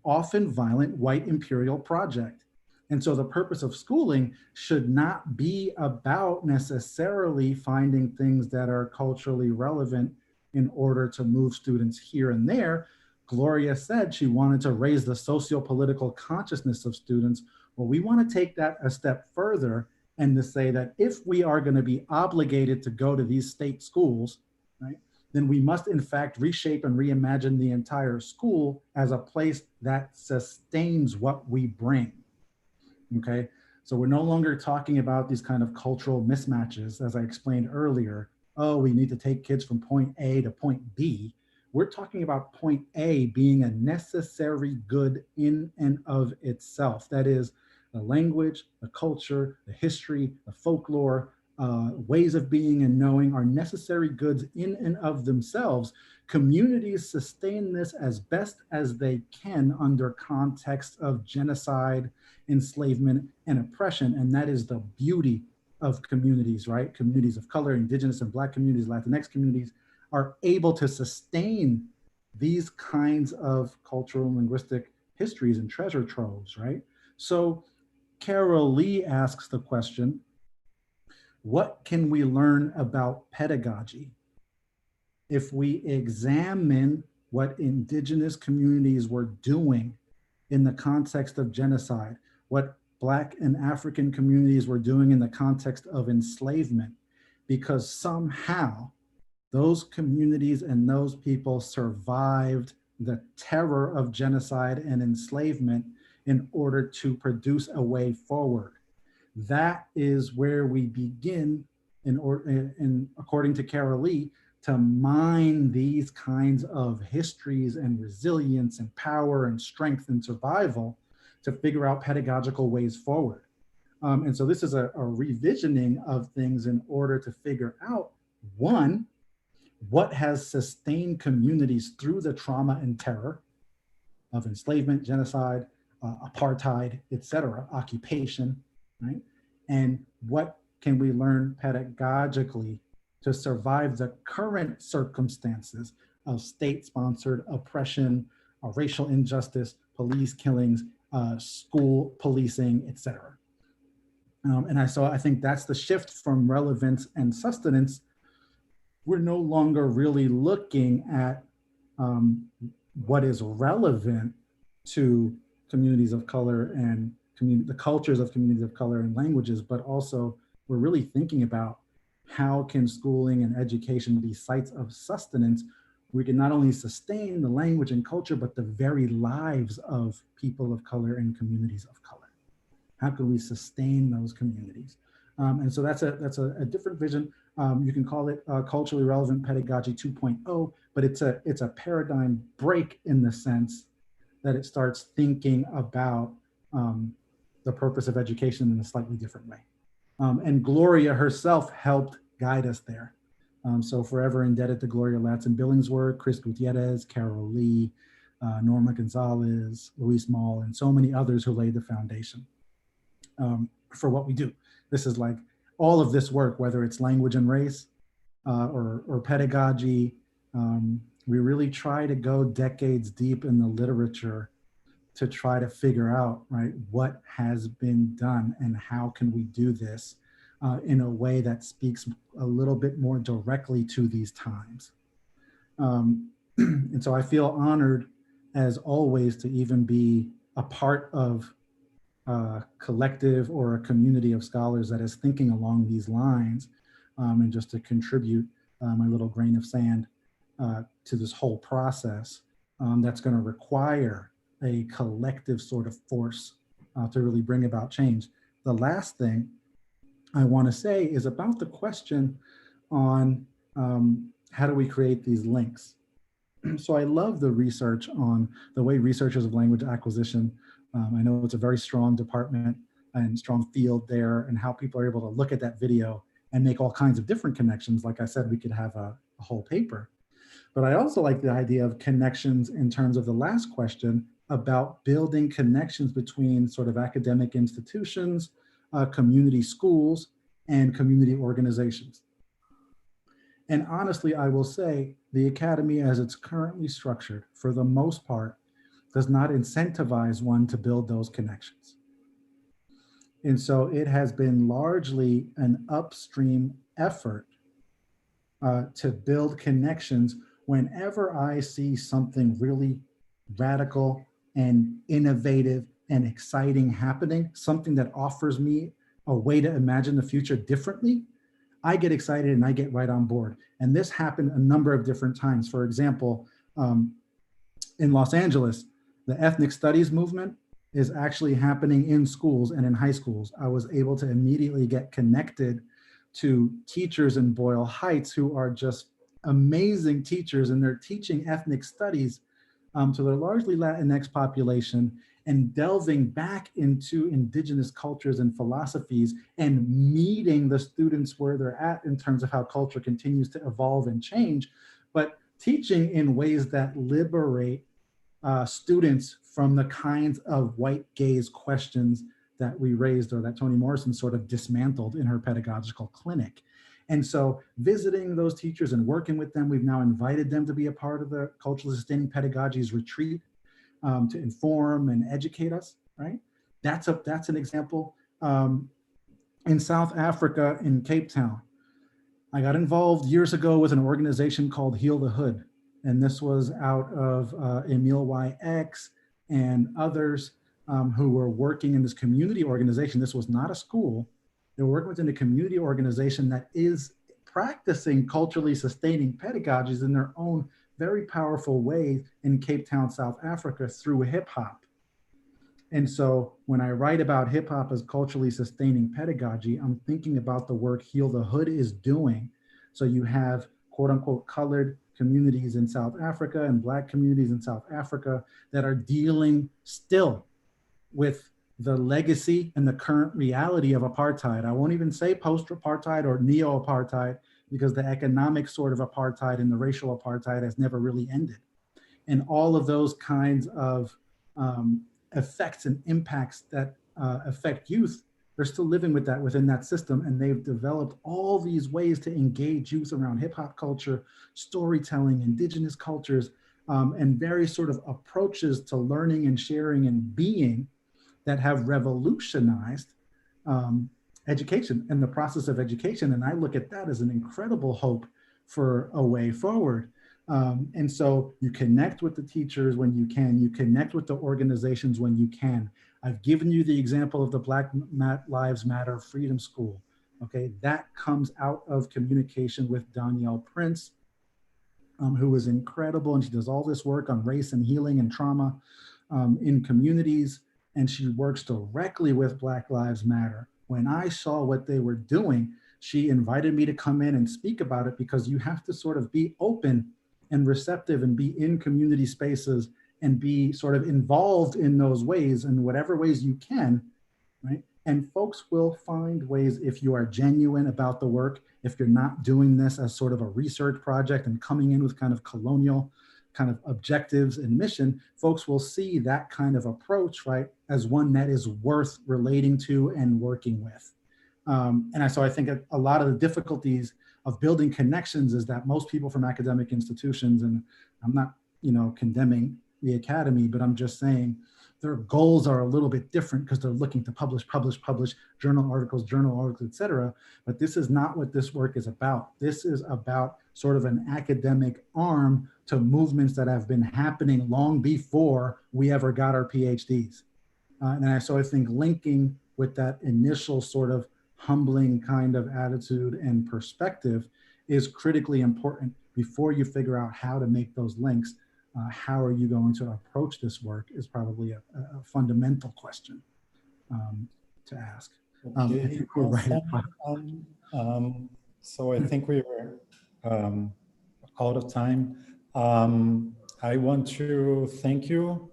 often violent white imperial project. And so the purpose of schooling should not be about necessarily finding things that are culturally relevant in order to move students here and there. Gloria said she wanted to raise the socio-political consciousness of students. Well, we want to take that a step further and to say that if we are going to be obligated to go to these state schools, right, then we must in fact reshape and reimagine the entire school as a place that sustains what we bring. Okay, so we're no longer talking about these kind of cultural mismatches, as I explained earlier. Oh, we need to take kids from point A to point B. We're talking about point A being a necessary good in and of itself. That is, the language, the culture, the history, the folklore, ways of being and knowing are necessary goods in and of themselves. Communities sustain this as best as they can under context of genocide, enslavement, and oppression. And that is the beauty of communities, right? Communities of color, indigenous and Black communities, Latinx communities are able to sustain these kinds of cultural and linguistic histories and treasure troves, right? So Carol Lee asks the question, what can we learn about pedagogy if we examine what indigenous communities were doing in the context of genocide, what Black and African communities were doing in the context of enslavement, because somehow those communities and those people survived the terror of genocide and enslavement in order to produce a way forward. That is where we begin, according to Carol Lee, to mine these kinds of histories and resilience and power and strength and survival to figure out pedagogical ways forward. And so this is a revisioning of things in order to figure out, one, what has sustained communities through the trauma and terror of enslavement, genocide, apartheid, etc., occupation, right? And what can we learn pedagogically to survive the current circumstances of state-sponsored oppression, racial injustice, police killings, school policing, etc. So I think that's the shift from relevance and sustenance. We're no longer really looking at what is relevant to communities of color and the cultures of communities of color and languages, but also we're really thinking about how can schooling and education be sites of sustenance. We can not only sustain the language and culture, but the very lives of people of color and communities of color. How can we sustain those communities? And so that's a different vision. You can call it culturally relevant pedagogy 2.0, but it's a paradigm break in the sense that it starts thinking about the purpose of education in a slightly different way. And Gloria herself helped guide us there. So forever indebted to Gloria Ladson-Billingsworth, Chris Gutierrez, Carol Lee, Norma Gonzalez, Luis Moll, and so many others who laid the foundation for what we do. This is like all of this work, whether it's language and race or pedagogy, we really try to go decades deep in the literature to try to figure out, right, what has been done and how can we do this in a way that speaks a little bit more directly to these times. And so I feel honored, as always, to even be a part of a collective or a community of scholars that is thinking along these lines, and just to contribute my little grain of sand to this whole process that's going to require a collective sort of force to really bring about change. The last thing I want to say is about the question on how do we create these links. So I love the research on the way researchers of language acquisition, I know it's a very strong department and strong field there, and how people are able to look at that video and make all kinds of different connections. Like I said, we could have a whole paper. But I also like the idea of connections in terms of the last question about building connections between sort of academic institutions, community schools, and community organizations. And honestly, I will say the Academy as it's currently structured, for the most part, does not incentivize one to build those connections. And so it has been largely an upstream effort to build connections whenever I see something really radical and innovative and exciting happening, something that offers me a way to imagine the future differently, I get excited and I get right on board. And this happened a number of different times. For example, in Los Angeles, the ethnic studies movement is actually happening in schools and in high schools. I was able to immediately get connected to teachers in Boyle Heights who are just amazing teachers, and they're teaching ethnic studies to their largely Latinx population and delving back into indigenous cultures and philosophies and meeting the students where they're at in terms of how culture continues to evolve and change, but teaching in ways that liberate students from the kinds of white gaze questions that we raised, or that Toni Morrison sort of dismantled in her pedagogical clinic. And so visiting those teachers and working with them, we've now invited them to be a part of the Culturally Sustaining Pedagogies retreat to inform and educate us, right? That's an example. In South Africa, in Cape Town, I got involved years ago with an organization called Heal the Hood. And this was out of Emil YX and others who were working in this community organization. This was not a school. They were working within a community organization that is practicing culturally sustaining pedagogies in their own very powerful way in Cape Town, South Africa, through hip hop. And so when I write about hip hop as culturally sustaining pedagogy, I'm thinking about the work Heal the Hood is doing. So you have quote unquote colored communities in South Africa and Black communities in South Africa that are dealing still with the legacy and the current reality of apartheid. I won't even say post-apartheid or neo-apartheid, because the economic sort of apartheid and the racial apartheid has never really ended. And all of those kinds of effects and impacts that affect youth, they're still living with that within that system. And they've developed all these ways to engage youth around hip hop culture, storytelling, indigenous cultures, and various sort of approaches to learning and sharing and being that have revolutionized education and the process of education. And I look at that as an incredible hope for a way forward. And so you connect with the teachers when you can, you connect with the organizations when you can. I've given you the example of the Black Lives Matter Freedom School. Okay, that comes out of communication with Danielle Prince, who is incredible, and she does all this work on race and healing and trauma in communities. And she works directly with Black Lives Matter. When I saw what they were doing, she invited me to come in and speak about it, because you have to sort of be open and receptive and be in community spaces and be sort of involved in those ways in whatever ways you can, right? And folks will find ways, if you are genuine about the work, if you're not doing this as sort of a research project and coming in with kind of colonial kind of objectives and mission, folks will see that kind of approach, right, as one that is worth relating to and working with. So I think a lot of the difficulties of building connections is that most people from academic institutions, and I'm not, condemning the Academy, but I'm just saying their goals are a little bit different because they're looking to publish journal articles, et cetera. But this is not what this work is about. This is about sort of an academic arm to movements that have been happening long before we ever got our PhDs. So I think linking with that initial sort of humbling kind of attitude and perspective is critically important before you figure out how to make those links. How are you going to approach this work is probably a fundamental question to ask. Okay. So I think we were out of time. I want to thank you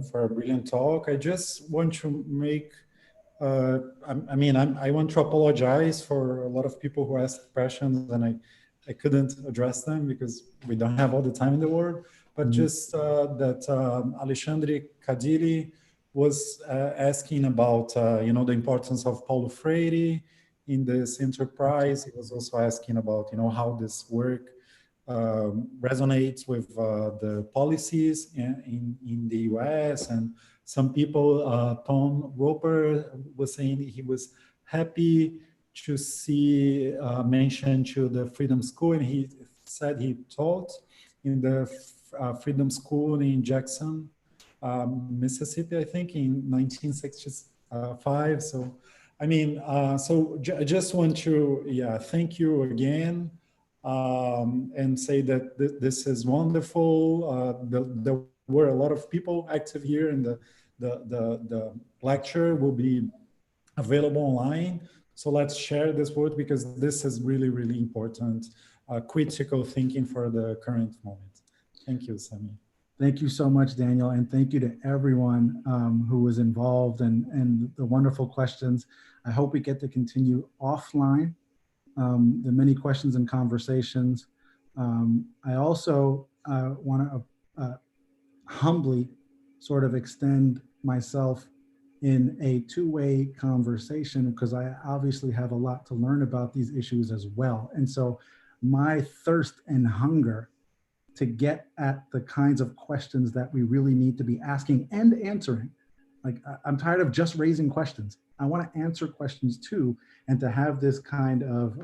for a brilliant talk. I just want to make I want to apologize for a lot of people who asked questions and I couldn't address them because we don't have all the time in the world, but just that Alexandre Kadiri was asking about, the importance of Paulo Freire in this enterprise. He was also asking about, how this work resonates with the policies in the US. And some people, Tom Roper was saying he was happy to see mention to the Freedom School, and he said he taught in the Freedom School in Jackson, Mississippi, I think, in 1965. So, I just want to, thank you again, and say that this is wonderful. There were a lot of people active here, and the lecture will be available online. So let's share this word because this is really, really important. Critical thinking for the current moment. Thank you, Samy. Thank you so much, Daniel. And thank you to everyone who was involved and the wonderful questions. I hope we get to continue offline, the many questions and conversations. I also want to humbly sort of extend myself in a two-way conversation because I obviously have a lot to learn about these issues as well. And so my thirst and hunger to get at the kinds of questions that we really need to be asking and answering. Like, I'm tired of just raising questions. I want to answer questions too, and to have this kind of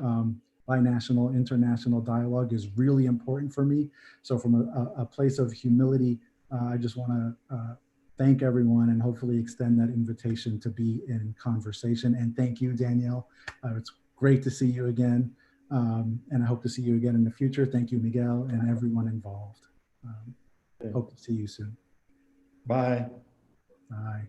binational, international dialogue is really important for me. So from a place of humility, I just want to thank everyone and hopefully extend that invitation to be in conversation. And thank you, Danielle. It's great to see you again. And I hope to see you again in the future. Thank you, Miguel, and everyone involved. Hope to see you soon. Bye. Bye.